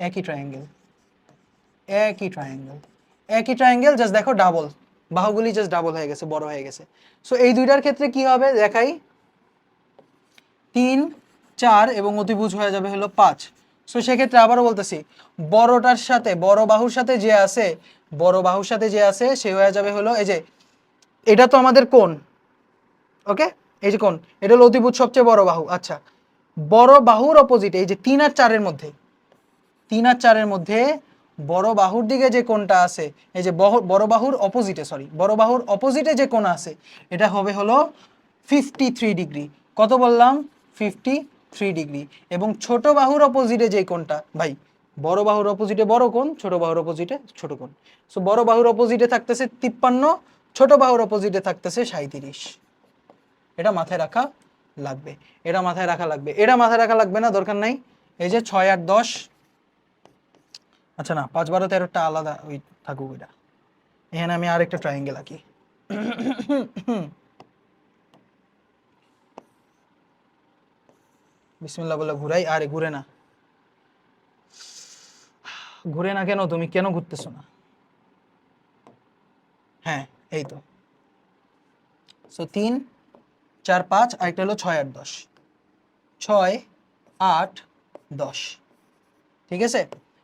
Speaker 1: একই ট্রায়াঙ্গেল, একই ট্রায়াঙ্গেল, জাস্ট দেখো ডাবল, বাহুগুলি জাস্ট ডাবল হয়ে গেছে, বড় হয়ে গেছে। সো এই দুইটার ক্ষেত্রে কি হবে দেখাই, 3 4 এবং অতিভুজ হয়ে যাবে হলো 5। সো সেক্ষেত্রে আবারও বলতেছি, বড়টার সাথে বড় বাহুর সাথে যে আছে, বড় বাহুর সাথে যে আছে সে হয়ে যাবে হলো, এই যে এটা তো আমাদের কোণ, ওকে, এই যে কোণ, এটা হলো অতিভুজ সবচেয়ে বড় বাহু। আচ্ছা, বড় বাহুর অপোজিটে এই যে 3 আর 4 এর মধ্যে, 3 আর 4 এর মধ্যে বড় বাহুর দিকে যে কোণটা আছে, এই যে বড় বাহুর অপোজিটে, সরি বড় বাহুর অপোজিটে যে কোণ আছে, এটা হবে হলো 53 ডিগ্রি। কত বললাম? 53 ডিগ্রি। এবং ছোট বাহুর অপোজিটে যে কোণটা, ভাই বড় বাহুর অপোজিটে বড় কোণ, ছোট বাহুর অপোজিটে ছোট কোণ। সো বড় বাহুর অপোজিটে থাকতেছে 53, ছোট বাহুর অপোজিটে থাকতেছে 37। এটা মাথায় রাখা লাগবে, এটা মাথায় রাখা লাগবে, এটা মাথায় রাখা লাগবে না, দরকার নাই। এই যে 6 8 10, আচ্ছা না 5 12 13টা আলাদা ওই থাকুক, ওইটা এখানে আমি আরেকটা ট্রায়াঙ্গেল আঁকি। বিসমিল্লাহ বলে ঘুরাই, আরে ঘুরে না, ঘুরে না কেন, তুমি কেন ঘুরতেছো না? হ্যাঁ এই তো। সো 3 4 5, আরেকটা হলো 6 8 10, 6 8 10। ঠিক আছে,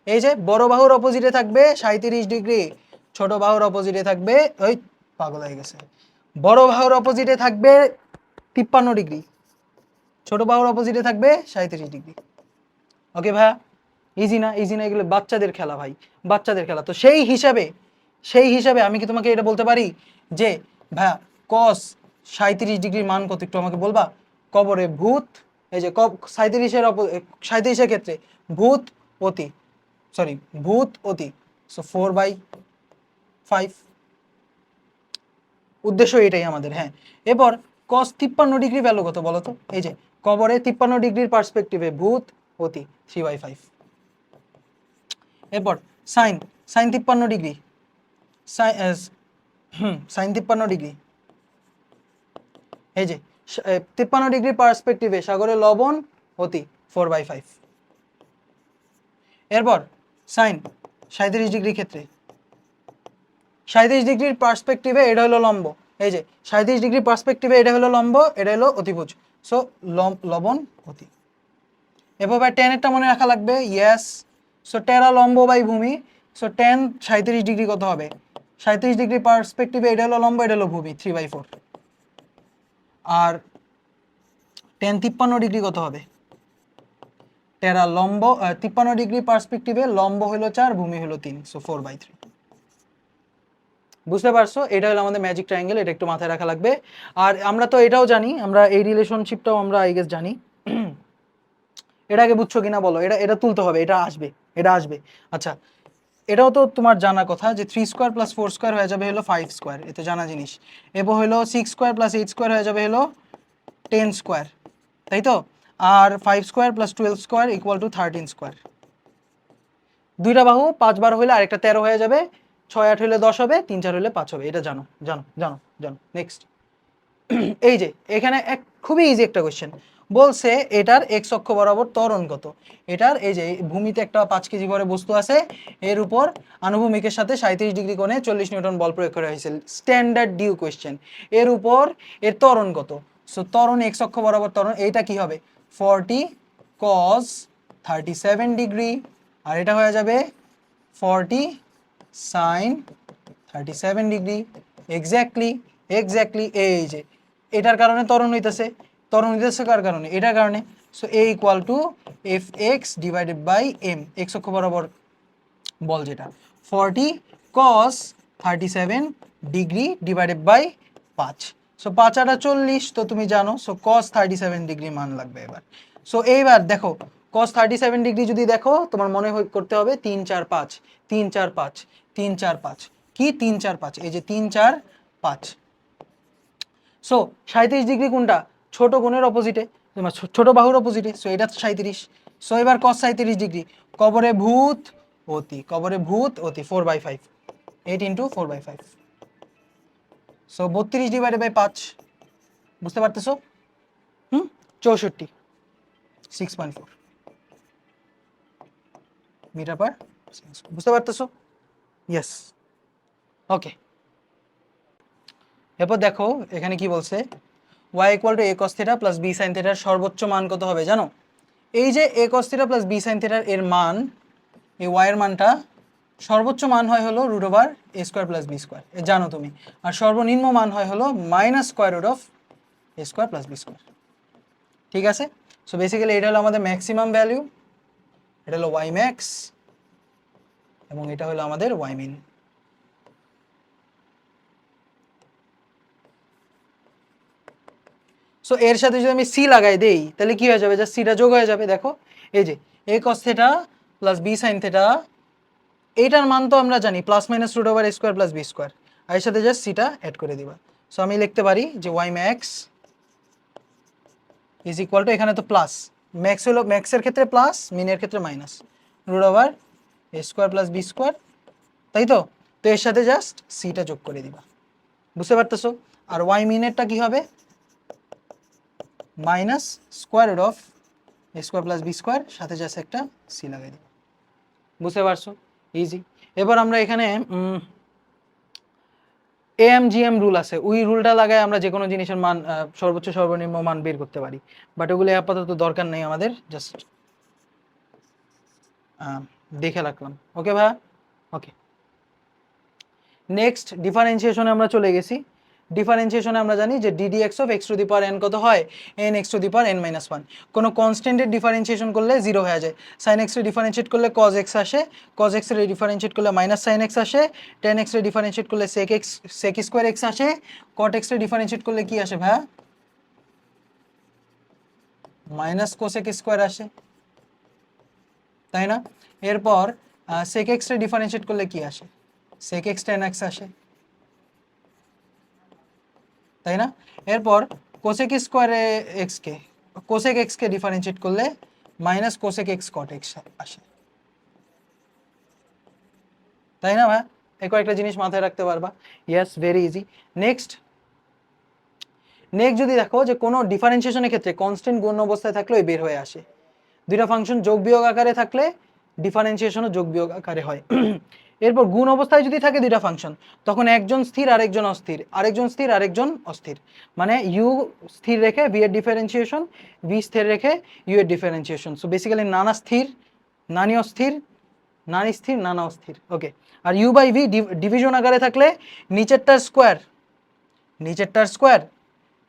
Speaker 1: এই যে বড় বাহুর অপোজিটে থাকবে 37 ডিগ্রি, ছোট বাহুর অপোজিটে থাকবে, ওই পাগল হয়ে গেছে, বড় বাহুর অপোজিটে থাকবে 53 ডিগ্রি, ছোট বাহুর অপোজিটে থাকবে 37 ডিগ্রি। ওকে ভাইয়া, ইজি না? ইজি না? এগুলো বাচ্চাদের খেলা ভাই, বাচ্চাদের খেলা। তো সেই হিসাবে আমি কি তোমাকে এটা বলতে পারি যে ভাইয়া কস 37 ডিগ্রির মান কত, একটু আমাকে বলবা? কবরে ভূত, এই যে 37-এর ক্ষেত্রে ভূত অতি, সরি ভূত অতি, সো 4/5। উদ্দেশ্য এটাই আমাদের, হ্যাঁ। এরপর কস 53 ডিগ্রি ভ্যালু কত বলো তো? এই যে কবরে 53 ডিগ্রির পার্সপেক্টিভে ভূত অতি 3/5। এরপর sine, sine 53 degree, sine 53 degree, এই যে 53 ডিগ্রি পার্সপেক্টিভে সাগরে লবণ অতি 4/5। এরপর সাইন 37 ডিগ্রি ক্ষেত্রে, 37 ডিগ্রির পার্সপেক্টিভে এটা হলো লম্ব, এই যে 37 ডিগ্রি পার্সপেক্টিভে এটা হলো লম্ব, এটা হলো অতিভুজ, সো লবণ অতি। এভাবে টেনেরটা মনে রাখা লাগবে, ইয়েস। সো টেরা লম্ব বাই ভূমি, সো টেন 37 ডিগ্রি কত হবে? 37 ডিগ্রি পার্সপেক্টিভে এটা হলো লম্ব, এটা হলো ভূমি 3/4। আর টেন 53 ডিগ্রি কত হবে? টেরা লম্ব 53 ডিগ্রি পার্সপেক্টিভে লম্ব হলো 4, ভূমি হলো 3, সো 4/3। বুঝতে পারছো? এটা হলো আমাদের ম্যাজিক ট্রায়াঙ্গেল, এটা একটু মাথায় রাখা লাগবে। আর আমরা তো এটাও জানি, আমরা এই রিলেশনশিপটাও আমরা আই গেস জানি। এটা আগে বুঝছো কিনা বলো? এটা এটা তুলতে হবে, এটা আসবে, এটা আসবে। আচ্ছা, এটাও তো তোমার জানা কথা যে 3 স্কোয়ার প্লাস 4 স্কোয়ার হয়ে যাবে হলো 5 স্কোয়ার, এতে জানা জিনিস। এরপর হলো 6 স্কোয়ার প্লাস 8 স্কোয়ার হয়ে যাবে হলো 10 স্কোয়ার, তাই তো? আর 5 square plus 12 square equal two 13 square. দুইটা বাহু 5 বার হইলে আরেকটা 13 হয়ে যাবে, 6 8 হইলে 10 হবে, 3 4 হইলে 5 হবে। এটা জানো জানো জানো জানো। নেক্সট, এই যে এখানে এক খুবই ইজি একটা কোয়েশ্চেন বলছে, এটার এক্স অক্ষ বরাবর ত্বরণ কত? এটার এই যে ভূমিতে একটা 5 কেজি ভরে বস্তু আছে, এর উপর আনুভূমিকের সাথে 37 ডিগ্রি কোণে 40 নিউটন বল প্রয়োগ করা হয়েছে, স্ট্যান্ডার্ড ডিউ কোয়েশ্চেন। এর উপর এর ত্বরণ কত? সো ত্বরণ এক্স অক্ষ বরাবর ত্বরণ, এইটা কি হবে? 40 cos 37 ডিগ্রি, আর এটা হয়ে যাবে 40 sin 37 ডিগ্রি। এক্স্যাক্টলি, এক্স্যাক্টলি, এই যে এটার কারণে ত্বরণ হইতেছে কার কারণে? এটার কারণে। So A equal to F x divided by M, এক্স অক্ষ বরাবর বল যেটা, 40 cos 37 degree divided by 5। So 5 আর 40, তো তুমি জানো, সো cos 37 ডিগ্রি মান লাগবে এবার। সো এইবার দেখো cos 37 ডিগ্রি যদি দেখো, তোমার মনে করতে হবে 3 4 5, 3 4 5, 3 4 5, কি 3 4 5, এই যে 3 4 5। সো 37 ডিগ্রি কোনটা? ছোট কোণের অপোজিটে, ছোট বাহুর অপোজিটে, সো এটা 37। সো এবার cos 37 ডিগ্রি, কবরে ভূত অতি, কবরে ভূত অতি 4/5, 8 ইন্টু 4/5, সো 32 ডিভাইডেড বাই 5। বুঝতে পারতেছো? 64, 6.4 মিটার পার। বুঝতে পারতেছো? Yes, okay. এরপর দেখো এখানে কি বলছে, y equal to a cos theta plus b sin থিটার সর্বোচ্চ মান কত হবে জানো? এই যে a cos theta plus b sin থিটার এর মান, এই y এর মানটা সর্বোচ্চ মান হয় হলো root over a square plus b square, জানো তুমি। আর সর্বনিম্ন মান হয় হলো minus square root of a square plus b square. ঠিক আছে? সো বেসিক্যালি এটা হলো আমাদের ম্যাক্সিমাম ভ্যালু, এটা হলো y ম্যাক্স, এবং এটা হলো আমাদের y মিন। সো এর সাথে যদি আমি সি লাগাই দেই, তাহলে কি হয়ে যাবে? জাস্ট সিটা যোগ হয়ে যাবে। দেখো এই যে a cos theta plus b sin theta, এইটার মান তো আমরা জানি plus minus root over a square plus b square, আর এর সাথে জাস্ট সিটা অ্যাড করে দিবা। সো আমি লিখতে পারি যে y max is equal two, এখানে তো প্লাস, ম্যাক্স হলো ম্যাক্সের ক্ষেত্রে প্লাস, মিনের ক্ষেত্রে minus, root over a square plus b square, তাই তো? তো এর সাথে জাস্ট সিটা যোগ করে দিবা। বুঝতে পারতেছো? আর y মিনেরটা কি হবে? Minus square root of a square plus b square, সাথে জাস্ট একটা সি লাগাই দিবা। বুঝতে পারছো? ইজি। এবার আমরা এখানে এএমজিএম রুল আছে, ওই রুলটা লাগায় আমরা যে কোনো জিনিসের মান, সর্বোচ্চ সর্বনিম্ন মান বের করতে পারি, বাট ওগুলো আপাতত দরকার নেই আমাদের, জাস্ট দেখে রাখলাম। ওকে ভাইয়া? ওকে, নেক্সট ডিফারেন্সিয়েশনে আমরা চলে গেছি। ডিফারেন্সিয়েশনে আমরা জানি যে DD x of x to the power N কত হয়, N x to the power N minus one. কোনো কনস্ট্যান্টের ডিফারেন্সিয়েশন করলে জিরো হয়ে যায়। সাইন এক্সরে ডিফারেন্সিয়েট করলে কজ এক্স আসে, কজ এক্সরে ডিফারেন্সিয়েট করলে মাইনাস সাইন এক্স আসে, টেন এক্সরে ডিফারেন্সিয়েট করলে সেক স্কোয়ার এক্স আসে, কট এক্সরে ডিফারেন্সিয়েট করলে কি আসে ভাইয়া, মাইনাস কোসেক স্কোয়ার আসে, তাই না? এরপর সেক এক্সরে ডিফারেন্সিয়েট করলে কি আসে, সেক এক্স টেন এক্স আসে, তাই না? এরপর কোসেক স্কোয়ারে এক্সকে, কোসেক এক্সকে ডিফারেন্সিয়েট করলে minus cosec x cot x আসে, তাই না ভাই? এই কয়েকটা জিনিস মাথায় রাখতে পারবা। Yes, very easy. নেক্সট যদি দেখো যে কোনো ডিফারেন্সিয়েশনের ক্ষেত্রে কনস্ট্যান্ট গুণ অবস্থায় থাকলে বের হয়ে আসে। দুইটা ফাংশন যোগ বিয়োগ আকারে থাকলে ডিফারেন্সিয়েশনও যোগ বিয়োগ আকারে হয়। এরপর গুণ অবস্থায় যদি থাকে দুইটা ফাংশন, তখন একজন স্থির আরেকজন অস্থির, আরেকজন স্থির আরেকজন অস্থির। মানে ইউ স্থির রেখে ভি এর ডিফারেন্সিয়েশন, ভি স্থির রেখে ইউ এর ডিফারেন্সিয়েশন। সো বেসিক্যালি নানা স্থির, নানি অস্থির, নানি স্থির, নানা অস্থির। ওকে, আর ইউ বাই ভি ডিভিশন আকারে থাকলে নিচেরটার স্কোয়ার, নিচেরটার স্কোয়ার,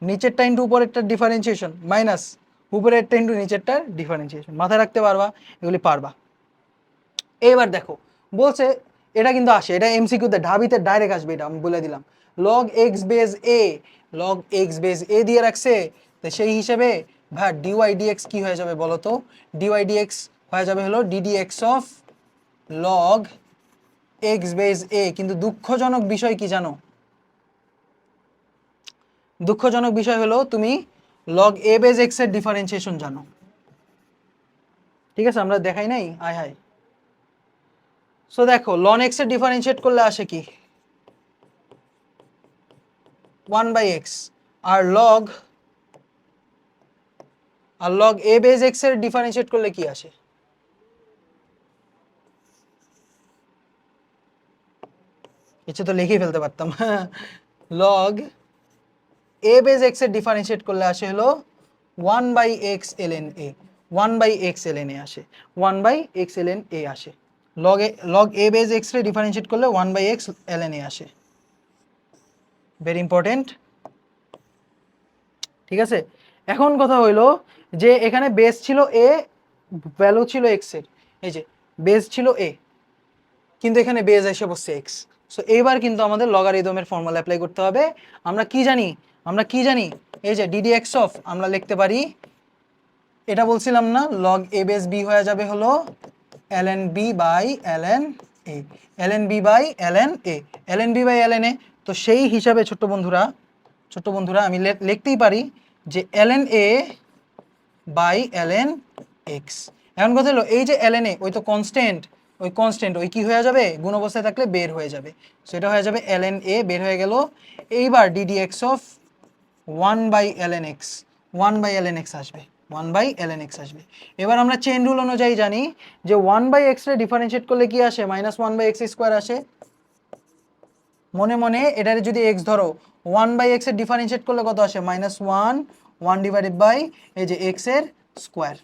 Speaker 1: নিচেরটা ইন্টু উপরেরটার ডিফারেন্সিয়েশন মাইনাস উপরেরটা ইন্টু নিচেরটার ডিফারেন্সিয়েশন। মাথায় রাখতে পারবা, এগুলি পারবা। এবার দেখো বলছে, এটা কিন্তু আসে, এটা এমসিকিউতে ঢাবিতে ডাইরেক্ট আসবে, এটা আমি বলে দিলাম। লগ এক্স বেজ এ, লগ এক্স বেজ এ দিয়ে রাখছে, তো সেই হিসেবে ভাই ডিওয়াই ডিএক্স কি হয়ে যাবে বলো তো? ডিওয়াই ডিএক্স হয়ে যাবে হলো d d x of log x base a. কিন্তু দুঃখজনক বিষয় কি জানো? দুঃখজনক বিষয় হলো তুমি লগ এ বেজ এক্স এর ডিফারেন্সিয়েশন জানো, ঠিক আছে? আমরা দেখাই নাই, আয় হায়। সো দেখো লন এক্স এর ডিফারেন্সিয়েট করলে আসে কি, 1/x। আর লগ এ বেজ এক্স এর ডিফারেন্সিয়েট করলে কি আসে? কিছু তো লিখেই ফেলতে পারতাম। লগ এ বেজ এক্স এর ডিফারেন্সিয়েট করলে আসে হলো 1/x ln a, 1/x ln a আসে, 1/x ln a আসে। লগ এ বেজ এক্স এর ডিফারেন্সিয়েট করলে 1/x ln a আসে। ভেরি ইম্পর্টেন্ট, ঠিক আছে? এখন কথা হইলো যে এখানে বেস ছিল এ, ভ্যালু ছিল এক্স এর, এই যে বেস ছিল এ, কিন্তু এখানে বেস এসে বসছে এক্স। সো এইবার কিন্তু আমাদের লগারিদমের ফর্মুলা অ্যাপ্লাই করতে হবে। আমরা কি জানি, আমরা কি জানি, এই যে ডিডি এক্স অফ আমরা লিখতে পারি, এটা বলছিলাম না, লগ এ বেস বি হয়ে যাবে হলো ln b by ln a, ln b by ln a, ln b by ln a। তো সেই হিসাবে ছোট্ট বন্ধুরা আমি লিখতেই পারি যে ln a by ln x। এখন কথা হলো এই যে ln a ওই তো কনস্ট্যান্ট, ওই কি হয়ে যাবে, গুণ অবস্থায় থাকলে বের হয়ে যাবে। সো এটা হয়ে যাবে ln a, বের হয়ে গেল। এইবার ddx of 1/ln x, 1/ln x আসবে, 1/ln x আসবে। এবার আমরা চেইন রুল অনুযায়ী জানি যে 1/x রে ডিফারেন্সিয়েট করলে কি আসে, -1/x স্কোয়ার আসে। মনে মনে এটার যদি x ধরো, 1/x এর ডিফারেন্সিয়েট করলে কত আসে, -1 ডিভাইডেড বাই এই যে x এর স্কোয়ার।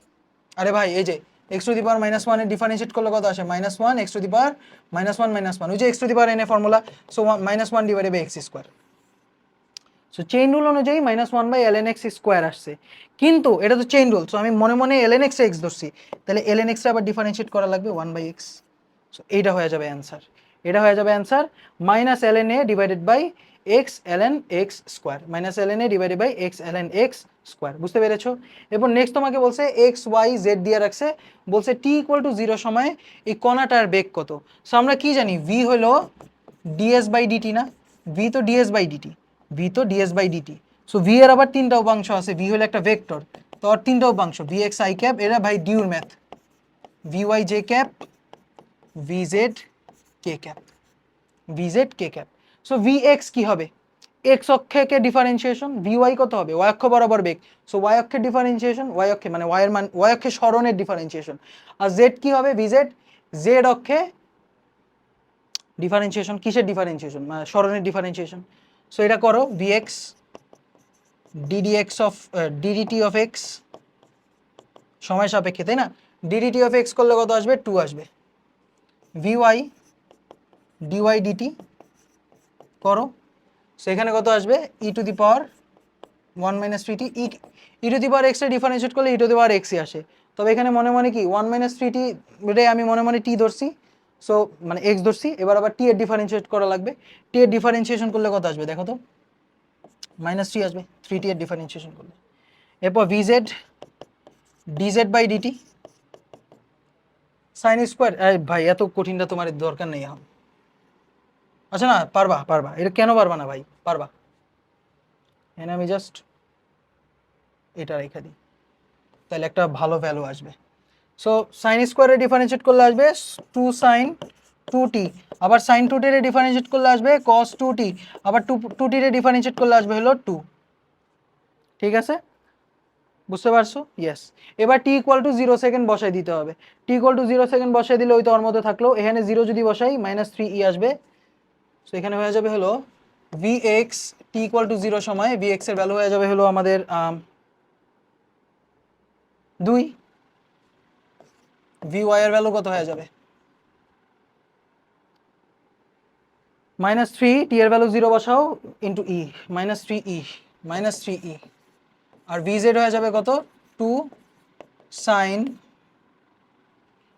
Speaker 1: আরে ভাই এই যে x টু দি পাওয়ার -1 এর ডিফারেন্সিয়েট করলে কত আসে, -1 x টু দি পাওয়ার -1 ওই যে x to the power n এর formula. So -1 divided by x square. So chain rule অনুযায়ী -1/ln x স্কোয়ার আসছে, কিন্তু এটা তো চেইন রুল। সো আমি মনে মনে ln x এ x ধরছি, তাহলে ln x টা আবার ডিফারেন্সিয়েট করা লাগবে 1/x। সো এইটা হয়ে যাবে অ্যান্সার, এটা হয়ে যাবে answer, -ln a divided by x ln x square, -ln a divided by x ln x square. বুঝতে পেরেছো? এরপর নেক্সট তোমাকে বলছে x y z দিয়ে রাখছে, বলছে t = 0 সময়ে এই কণাটার বেগ কত। সো আমরা কি জানি, v হলো ds/dt না, v তো ds/dt, v তো ds/dt। সো v এর আবার তিনটা উপাংশ আছে, v হলো একটা ভেক্টর, তো আর তিনটা উপাংশ vx i ক্যাপ, এরা ভাই ডিউর math, vy j cap, vz k cap, vz k cap. So vx কি হবে, x অক্ষকে ডিফারেন্সিয়েশন, vy কত হবে, y অক্ষ বরাবর বেগ। সো y অক্ষের ডিফারেন্সিয়েশন, y অক্ষে মানে y এর মান, y অক্ষে সরণের ডিফারেন্সিয়েশন। আর z কি হবে, vz, z অক্ষে ডিফারেন্সিয়েশন, কিসের ডিফারেন্সিয়েশন, মানে সরণের ডিফারেন্সিয়েশন। সো এটা করো, vx ddx of ddt of x সময় সাপেক্ষে, তাই না? ddt অফ x করলে কত আসবে, 2 আসবে। vy dy dt করো, সো এখানে কত আসবে e to the power 1 minus three t e to the power এক্সটা ডিফারেন্সিয়েট করলে ই টু দি পাওয়ার এক্সই আসে। তবে এখানে মনে মনে কি 1 মাইনাস থ্রি টি রে আমি মনে মনে টি ধরছি, সো মানে এক্স ধরছি। এবার আবার টি এর ডিফারেন্সিয়েট করা লাগবে। টি এর ডিফারেন্সিয়েশন করলে কত আসবে দেখো তো, মাইনাস থ্রি আসবে থ্রি টি এর ডিফারেন্সিয়েশন করলে। এরপর ভিজেড d z by d t sine square. ভাই এত কঠিনটা তোমার দরকার নেই এখন। আচ্ছা না, পারবা পারবা, এটা কেন পারবা না ভাই, পারবা। এখানে আমি জাস্ট এটা রেখে দিই, তাহলে একটা ভালো ভ্যালু আসবে। সো সাইন স্কোয়ারে ডিফারেন্সিয়েট করলে আসবে টু সাইন টু টি, আবার সাইন টু টিরে ডিফারেন্সিয়েট করলে আসবে কস টু টি, আবার টু টিরে ডিফারেন্সিয়েট করলে আসবে হলো টু। ঠিক আছে, বুঝতে পারছো? ইয়েস। এবার টি ইকুয়াল টু 0 সেকেন্ড বসাই দিতে হবে। টি ইকুয়াল টু 0 সেকেন্ড বসাই দিলে ওই তো ওর মধ্যে থাকলো, এখানে 0 যদি বসাই মাইনাস থ্রি ই আসবে। সো এখানে হয়ে যাবে হলো V x T equal to 0 সময় ভি এক্স এর ভ্যালু হয়ে যাবে হলো আমাদের 2। ভি ওয়াই এর ভ্যালু কত হয়ে যাবে মাইনাস থ্রি, টি এর ভ্যালু 0 বসাও into e minus three e minus three e, আর ভি জেড হয়ে যাবে কত 2 সাইন।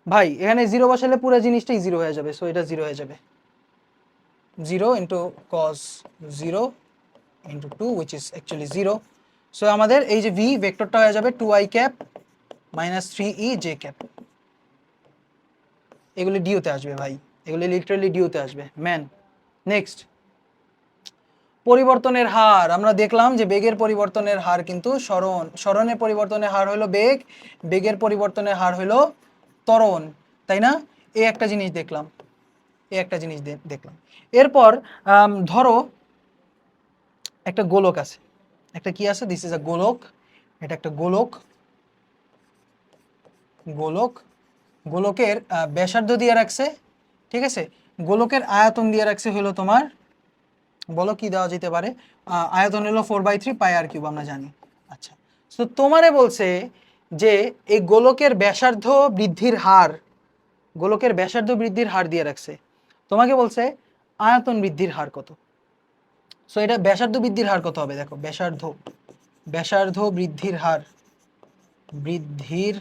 Speaker 1: ভাই এখানে 0 বসালে পুরো জিনিসটাই 0 হয়ে যাবে, সো এটা 0 হয়ে যাবে 0 into cos 0 into 2 which is actually 0। So আমাদের এই যে ভি ভেক্টরটা হয়ে যাবে 2i cap minus three E J cap. এগুলি ডিওতে আসবে ভাই, এগুলি লিটারালি ডিওতে আসবে ম্যান। নেক্সট, পরিবর্তনের হার। আমরা দেখলাম যে বেগের পরিবর্তনের হার কিন্তু সরণের পরিবর্তনের হার হলো বেগ, বেগের পরিবর্তনের হার হলো ত্বরণ, তাই না? এই একটা জিনিস দেখলাম, এই একটা জিনিস দেখলাম। এরপর ধরো একটা গোলক আছে, একটা কি আছে, দিস ইজ আ গোলক, এটা একটা গোলক। গোলক, গোলকের ব্যাসার্ধ দিয়ে রাখছে, ঠিক আছে। গোলকের আয়তন দিয়ে রাখছে হলো তোমার, বলো কি দেওয়া যেতে পারে, আয়তন হলো 4/3 পাই আর কিউব, আমরা জানি। আচ্ছা, তো তোমারে বলছে যে এই গোলকের ব্যাসার্ধ বৃদ্ধির হার, গোলকের ব্যাসার্ধ বৃদ্ধির হার দিয়ে রাখছে, তোমাকে বলছে আয়তন বৃদ্ধির হার কত। সো এটা ব্যাসার্ধ বৃদ্ধির হার কত হবে দেখো, ব্যাসার্ধ, ব্যাসার্ধ বৃদ্ধির হার, বৃদ্ধির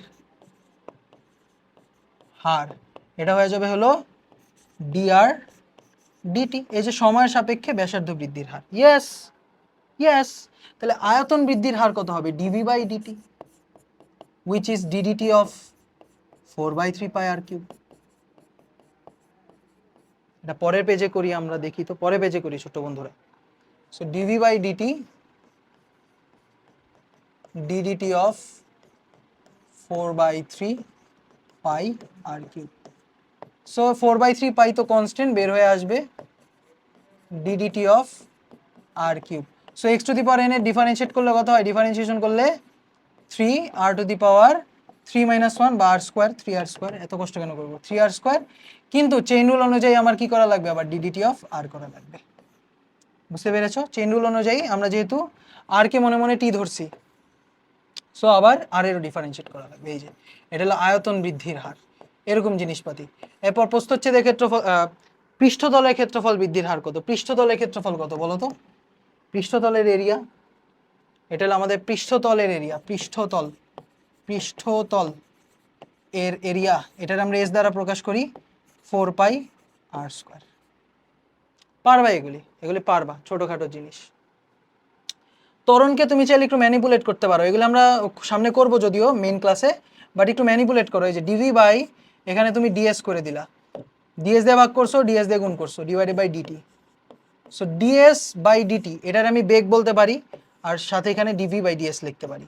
Speaker 1: হার, এটা হয়ে যাবে হলো ডিআর ডিটি, এই যে সময়ের সাপেক্ষে ব্যাসার্ধ বৃদ্ধির হার। ইয়েস ইয়েস, তাহলে আয়তন বৃদ্ধির হার কত হবে d v by d t which is d d t of 4/3 pi r cube. এটা পরের পেজে করি, আমরা দেখি তো পরের পেজে করি ছোট্ট বন্ধুরা। So d v by d t d d t of 4/3 pi r cube. So 4/3 pi তো কনস্ট্যান্ট, বের হয়ে আসবে d d t of r cube. So x to the power N এর ডিফারেন্সিয়েট করলে কত হয়, ডিফারেন্সিয়েশন করলে 3 আর টু দি পাওয়ার 3 মাইনাস 1 বা আর স্কোয়ার, 3r স্কোয়ার, এত কষ্ট কেন করবো, 3r স্কোয়ার। কিন্তু চেইন রুল অনুযায়ী আমার কি করা লাগবে, আবার ডিডিটি অফ আর করা লাগবে। বুঝতে পেরেছো? চেইন রুল অনুযায়ী আমরা যেহেতু আর কে মনে মনে টি ধরছি, সো আবার আর এরও ডিফারেন্সিয়েট করা লাগবে। এই যে এটা হলো আয়তন বৃদ্ধির হার, এরকম জিনিসপাতি। এরপর প্রস্থচ্ছেদের ক্ষেত্রফল, পৃষ্ঠতলের ক্ষেত্রফল বৃদ্ধির হার কত, পৃষ্ঠতলের ক্ষেত্রফল কত বলো তো, পৃষ্ঠতলের এরিয়া, এটা হলো আমাদের পৃষ্ঠতলের এরিয়া, পৃষ্ঠতল, পৃষ্ঠতল এর এরিয়া, এটার আমরা এস দ্বারা প্রকাশ করি 4 পাই আর স্কোয়ার। পারবা এগুলি, এগুলি পারবা, ছোটখাটো জিনিস। ত্বরণকে তুমি চাইলে একটু ম্যানিপুলেট করতে পারো, এগুলো আমরা সামনে করব যদিও মেইন ক্লাসে, বাট একটু ম্যানিপুলেট করো। এই যে ডিভি বাই, এখানে তুমি ডিএস করে দিলা, ডিএস দিয়ে ভাগ করছো, ডিএস দিয়ে গুণ করছো, divided by d t. So d s by d t, এটার আমি বেগ বলতে পারি, আর সাথে এখানে ডিভি বাই ডিএস লিখতে পারি।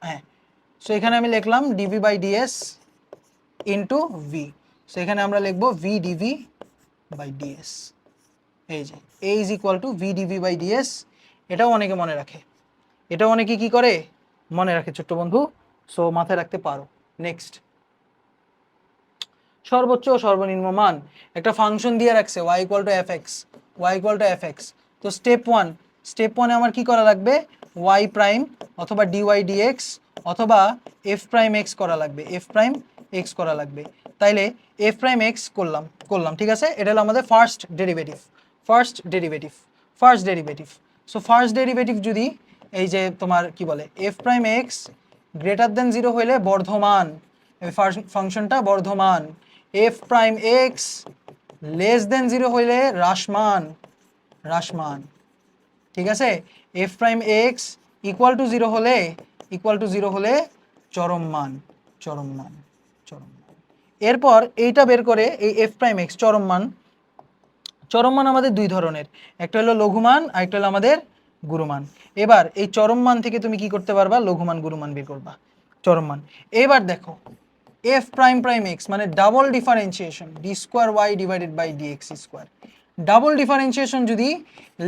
Speaker 1: হ্যাঁ, সো এখানে আমি লিখলাম dv by ds into v, so এখানে আমরা লিখবো ভি ডিভি বাই ডিএস। এই যে a is equal to v dv by ds. এটাও অনেকে মনে রাখে, এটাও অনেকে কি করে মনে রাখে ছোট্ট বন্ধু, সো মাথায় রাখতে পারো। নেক্সট, সর্বোচ্চ ও সর্বনিম্ন মান, একটা ফাংশন দিয়ে রাখছে y equal to F x, y equal to F x. তো স্টেপ ওয়ানে আমার কি করা লাগবে, y প্রাইম অথবা ডিওয়াই ডিএক্স অথবা এফ প্রাইম এক্স করা লাগবে, এফ প্রাইম এক্স করা লাগবে। তাইলে এফ প্রাইম এক্স করলাম, ঠিক আছে। এটা হলো আমাদের first derivative, first derivative. So first derivative যদি এই যে তোমার কি বলে F prime x greater than 0 হইলে বর্ধমান, ফাংশনটা Bardhaman. F prime x less than 0 হইলে হ্রাসমান, হ্রাসমান। ঠিক আছে, F prime x equal to 0 হলে, চরম মান, চরম মান, চরম মান। এরপর এইটা বের করে এই এফ প্রাইম এক্স চরম মান, চরম মান আমাদের দুই ধরনের, একটা হলো লঘুমান আর একটা হলো আমাদের গুরুমান। এবার এই চরম মান থেকে তুমি কি করতে পারবা, লঘুমান গুরুমান বের করবা, চরম মান। এবার দেখো এফ প্রাইম প্রাইম এক্স মানে double differentiation D square y divided by D x square, double differentiation যদি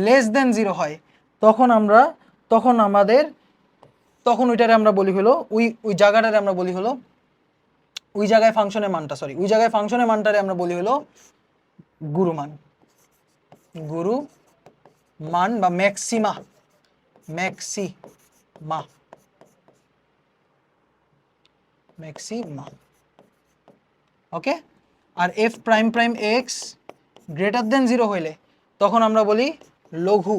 Speaker 1: লেস দেন 0 হয় তখন আমরা, তখন ওইটারে আমরা বলি হলো ওই জায়গাটারে আমরা বলি হলো, ওই জায়গায় ফাংশনের মানটা, ওই জায়গায় ফাংশনের মানটারে আমরা বলি হলো গুরুমান, গুরু মান বা ম্যাক্সিমা, ম্যাক্সিমা, ম্যাক্সিমা। ওকে, আর f prime prime x greater than 0 হইলে তখন আমরা বলি লঘু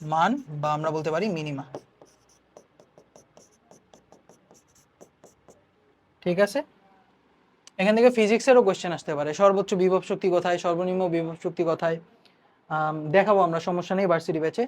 Speaker 1: মান বা আমরা বলতে পারি মিনিমা। ঠিক আছে, এখান থেকে ফিজিক্সেরও কোশ্চেন আসতে পারে, সর্বোচ্চ বিভব শক্তি কোথায়, সর্বনিম্ন বিভব শক্তি কোথায়, দেখাবো আমরা, সমস্যা নেই ভার্সিটি ব্যাচে।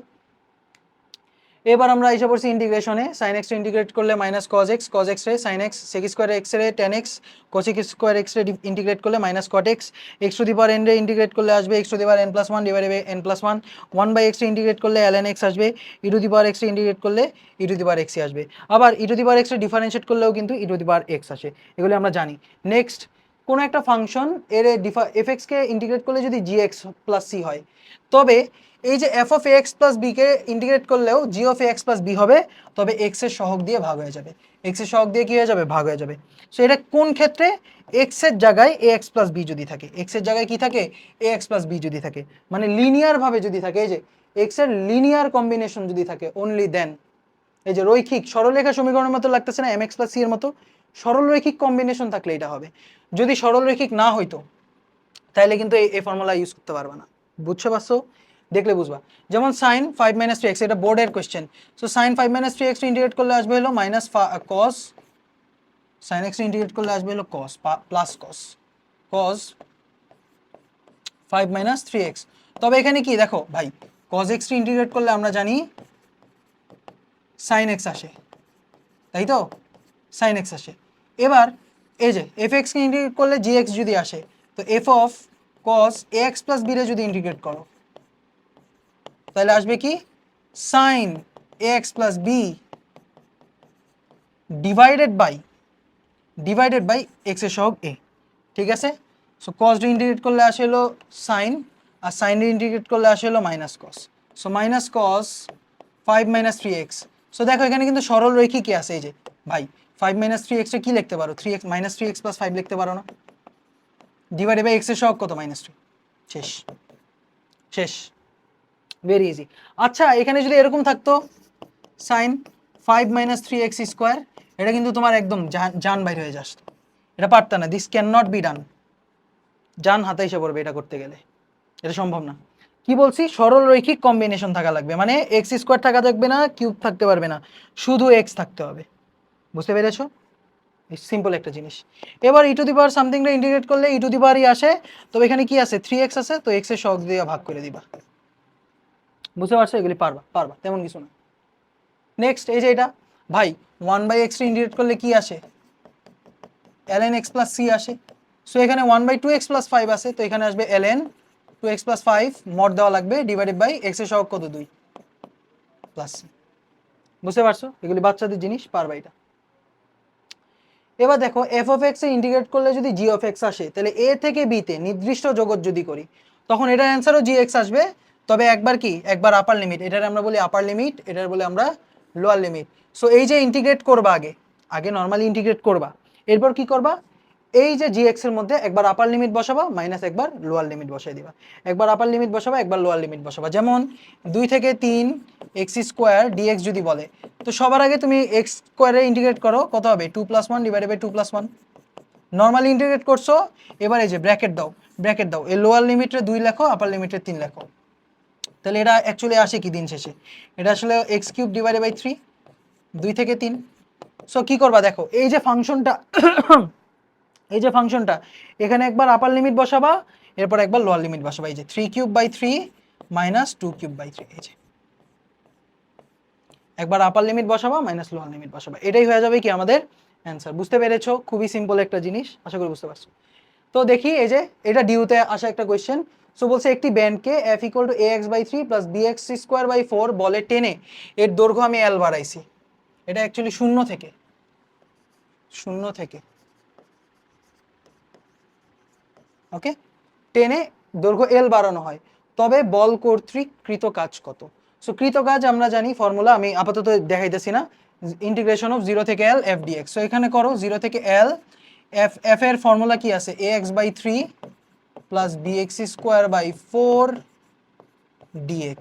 Speaker 1: এবার আমরা এসে পড়ছি ইন্টিগ্রেশনে। সাইন এক্স ইন্টিগ্রেট করলে মাইনাস কজ এক্স রে sine x, sec square x রে tan x, cosec square x রে ইন্টিগ্রেট করলে minus cot x to the power n রে ইন্টিগ্রেট করলে আসবে x to the power n plus one divided by n plus one, one by x রে integrate করলে l n x আসবে, e to the power x রে integrate করলে e to the power এক্সই আসবে। আবার e to the power x রে differentiate করলেও কিন্তু ই টু দি পাওয়ার এক্স আসে, এগুলো আমরা জানি। নেক্সট, কোনো একটা ফাংশন এর এফ এক্সকে ইন্টিগ্রেট করলে যদি জি এক্স প্লাস সি হয়, তবে এই যে f of a x plus বিকে ইন্টিগ্রেট করলেও g of a x plus b হবে, তবে এক্স এর সহগ দিয়ে ভাগ হয়ে যাবে, এক্স এর সহগ দিয়ে কি হয়ে যাবে, ভাগ হয়ে যাবে। সো এটা কোন ক্ষেত্রে, এক্স এর জায়গায় এ এক্স প্লাস বি যদি থাকে, এক্স এর জায়গায় কি থাকে, এ এক্স প্লাস বি যদি থাকে, মানে লিনিয়ার ভাবে যদি থাকে, এই যে এক্স এর লিনিয়ার কম্বিনেশন যদি থাকে, অনলি দেন, এই যে রৈখিক সরলরেখা সমীকরণের মতো লাগতেছে না, এম এক্স প্লাস সি এর মতো, সরলরৈখিক কম্বিনেশন থাকলে এটা হবে। যদি সরলরৈখিক না হইতো তাহলে কিন্তু এই ফর্মুলা ইউজ করতে পারবে না, বুঝছো পারছো, দেখলে বুঝবা। যেমন সাইন 5 - 3x, এটা বোর্ডের question. So sign 5 - 3x integrate করলে আসবে হলো minus cos, sine x integrate করলে আসবে হলো কস প্লাস কস 5 - 3x। তবে এখানে কি দেখো ভাই, কস এক্স ইন্টিগ্রেট করলে আমরা জানি সাইন এক্স আসে, তাই তো, সাইন এক্স আসে। এবার এই যে এফ এক্সকে ইন্টিগ্রেট করলে জি এক্স যদি আসে, তো F of cos A x plus B রে যদি ইন্টিগ্রেট করো তাহলে আসবে কি, sine A x plus B divided by x এর সহগ এ। ঠিক আছে, সো কস ডি ইন্টিগ্রেট করলে আসে হলো সাইন, আর সাইন ডি ইন্টিগ্রেট করলে আসে হলো মাইনাস কস। So minus cos 5 - 3x। So দেখো এখানে কিন্তু সরল রৈখিকই আছে, এই যে ভাই 5 - 3x এ কি লিখতে পারো, 3x - 3x + 5 লিখতে পারো না, ডিভাইডেড বাই এক্স এর সহগ কত, -3। শেষ, শেষ, ভেরি ইজি। আচ্ছা এখানে যদি এরকম থাকতো সাইন 5 - 3x স্কোয়ার, এটা কিন্তু তোমার একদম জান বাইর হয়ে যাস, এটা পারতা না, this can not be done, জান হাতে এসে পড়বে এটা করতে গেলে, এটা সম্ভব না। কি বলছি, সরল রৈখিক কম্বিনেশন থাকা লাগবে, মানে এক্স স্কোয়ার থাকা যাবে না, কিউব থাকতে পারবে না, শুধু এক্স থাকতে হবে, বুঝতে পেরেছো, সিম্পল একটা জিনিস। এবার ই টু দি পাওয়ার সামথিংটা ইন্টিগ্রেট করলে ই টু দি পাওয়ারই আসে, তবে এখানে কি আছে, 3x আছে, তো এক্স এর সহগ দিয়ে ভাগ করে দিবা, বুঝতে পারছো, এগুলি পারবা তেমন কিছু না। নেক্সট এই যে এটা ভাই 1/x ইন্টিগ্রেট করলে কি আসে, ln x প্লাস c আসে। সো এখানে 1/2x + 5 আছে, তো এখানে আসবে ln 2x + 5 মড দেওয়া লাগবে ডিভাইডেড বাই x এর সহগ কত, 2 প্লাস c। বুঝতে পারছো, এগুলি বাচ্চাদের জিনিস, পারবা এটা। এবার দেখো f of x A integrate করলে যদি g অফ x আসে, তাহলে a থেকে b তে নির্দিষ্ট জগৎ যদি করি তখন এটার অ্যান্সারও gx আসবে, তবে একবার আপার লিমিট, এটার আমরা বলি আপার লিমিট, এটার বলে আমরা লোয়ার লিমিট। সো এই যে ইন্টিগ্রেট করবা, আগে নর্মালি ইন্টিগ্রেট করবা, এরপর কি করবা, এই যে gx এর মধ্যে একবার আপার লিমিট বসাবা মাইনাস একবার লোয়ার লিমিট বসাই দিবা, একবার আপার লিমিট বসাবা একবার লোয়ার লিমিট বসাবা। যেমন 2 থেকে 3 x² dx যদি বলে, তো সবার আগে তুমি x স্কোয়ারে ইন্টিগ্রেট করো, কত হবে, 2 + 1 ডিভাইডেড বাই 2 + 1, নর্মালি ইন্টিগ্রেট করছো, এবার এই যে ব্র্যাকেট দাও, ব্র্যাকেট দাও, এই লোয়ার লিমিটে 2 লেখো, আপার লিমিটে 3 লেখো। তাহলে এটা অ্যাকচুয়ালি আসে কি দিন শেষে, এটা আসলে এক্স কিউব ডিভাইডেড বাই 3, 2 থেকে 3। সো কি করবা দেখো, এই যে ফাংশনটা এই যে ফাংশনটা এখানে একবার আপার লিমিট বসাবা, এরপর একবার লোয়ার লিমিট বসাবা। এই যে 3 cube by 3 minus 2 cube by 3, এই যে একবার আপার লিমিট বসাবা মাইনাস লোয়ার লিমিট বসাবা, এটাই হয়ে যাবে কি আমাদের অ্যান্সার। বুঝতে পেরেছো? খুবই সিম্পল একটা জিনিস, আশা করি বুঝতে পারছো। তো দেখি এই যে এটা ডিউতে আসা একটা কোয়েশ্চেন। সো বলছে একটি ব্যান্ডকে f equal to ax by 3 plus bx square by 4 বলে টেনে এর দৈর্ঘ্য আমি এল বাড়াইছি। এটা অ্যাকচুয়ালি শূন্য থেকে ওকে টেনে দৈর্ঘ্য এল বাড়ানো হয়, তবে বল কর্তৃক কৃত কাজ কত? সো কৃত কাজ আমরা জানি ফর্মুলা, আমি আপাতত দেখাইতেছি না, ইন্টিগ্রেশন অফ 0 থেকে এল এফ ডিএক্স। সো এখানে করো 0 থেকে এল এফ, এফ এর ফর্মুলা কি আছে, ax by 3 plus bx square by 4 dx।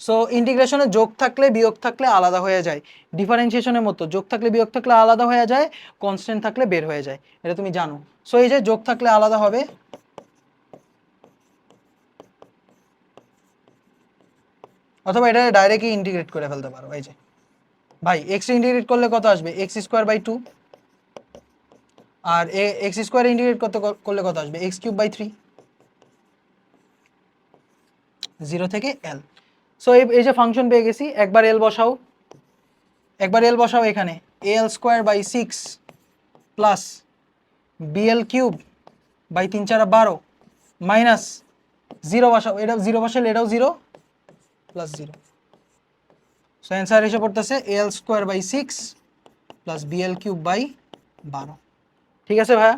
Speaker 1: So ইন্টিগ্রেশনে যোগ থাকলে বিয়োগ থাকলে আলাদা হয়ে যায়, ডিফারেন্সিয়েশনের মতো যোগ থাকলে বিয়োগ থাকলে আলাদা হয়ে যায়, কনস্ট্যান্ট থাকলে বের হয়ে যায়, এটা তুমি জানো। সো এই যে যোগ থাকলে আলাদা হবে, অথবা এটা ডাইরেক্টলি ইন্টিগ্রেট করে ফেলতে পারো। এই যে ভাই এক্স ইন্টিগ্রেট করলে কত আসবে, এক্স স্কোয়ার বাই 2, আর এক্স স্কোয়ার ইন্টিগ্রেট করলে কত আসবে, এক্স কিউব বাই 3, 0 থেকে এল। সো এই যে ফাংশন পেয়ে গেছি, একবার এল বসাও, এখানে l square by 6 plus b l cube by 3 4 12 minus 0 বসাও, এটা 0 বসালে এটাও 0 প্লাস 0। সো অ্যান্সার এসে পড়তেছে l square by 6 plus b l cube by 12। ঠিক আছে ভাইয়া?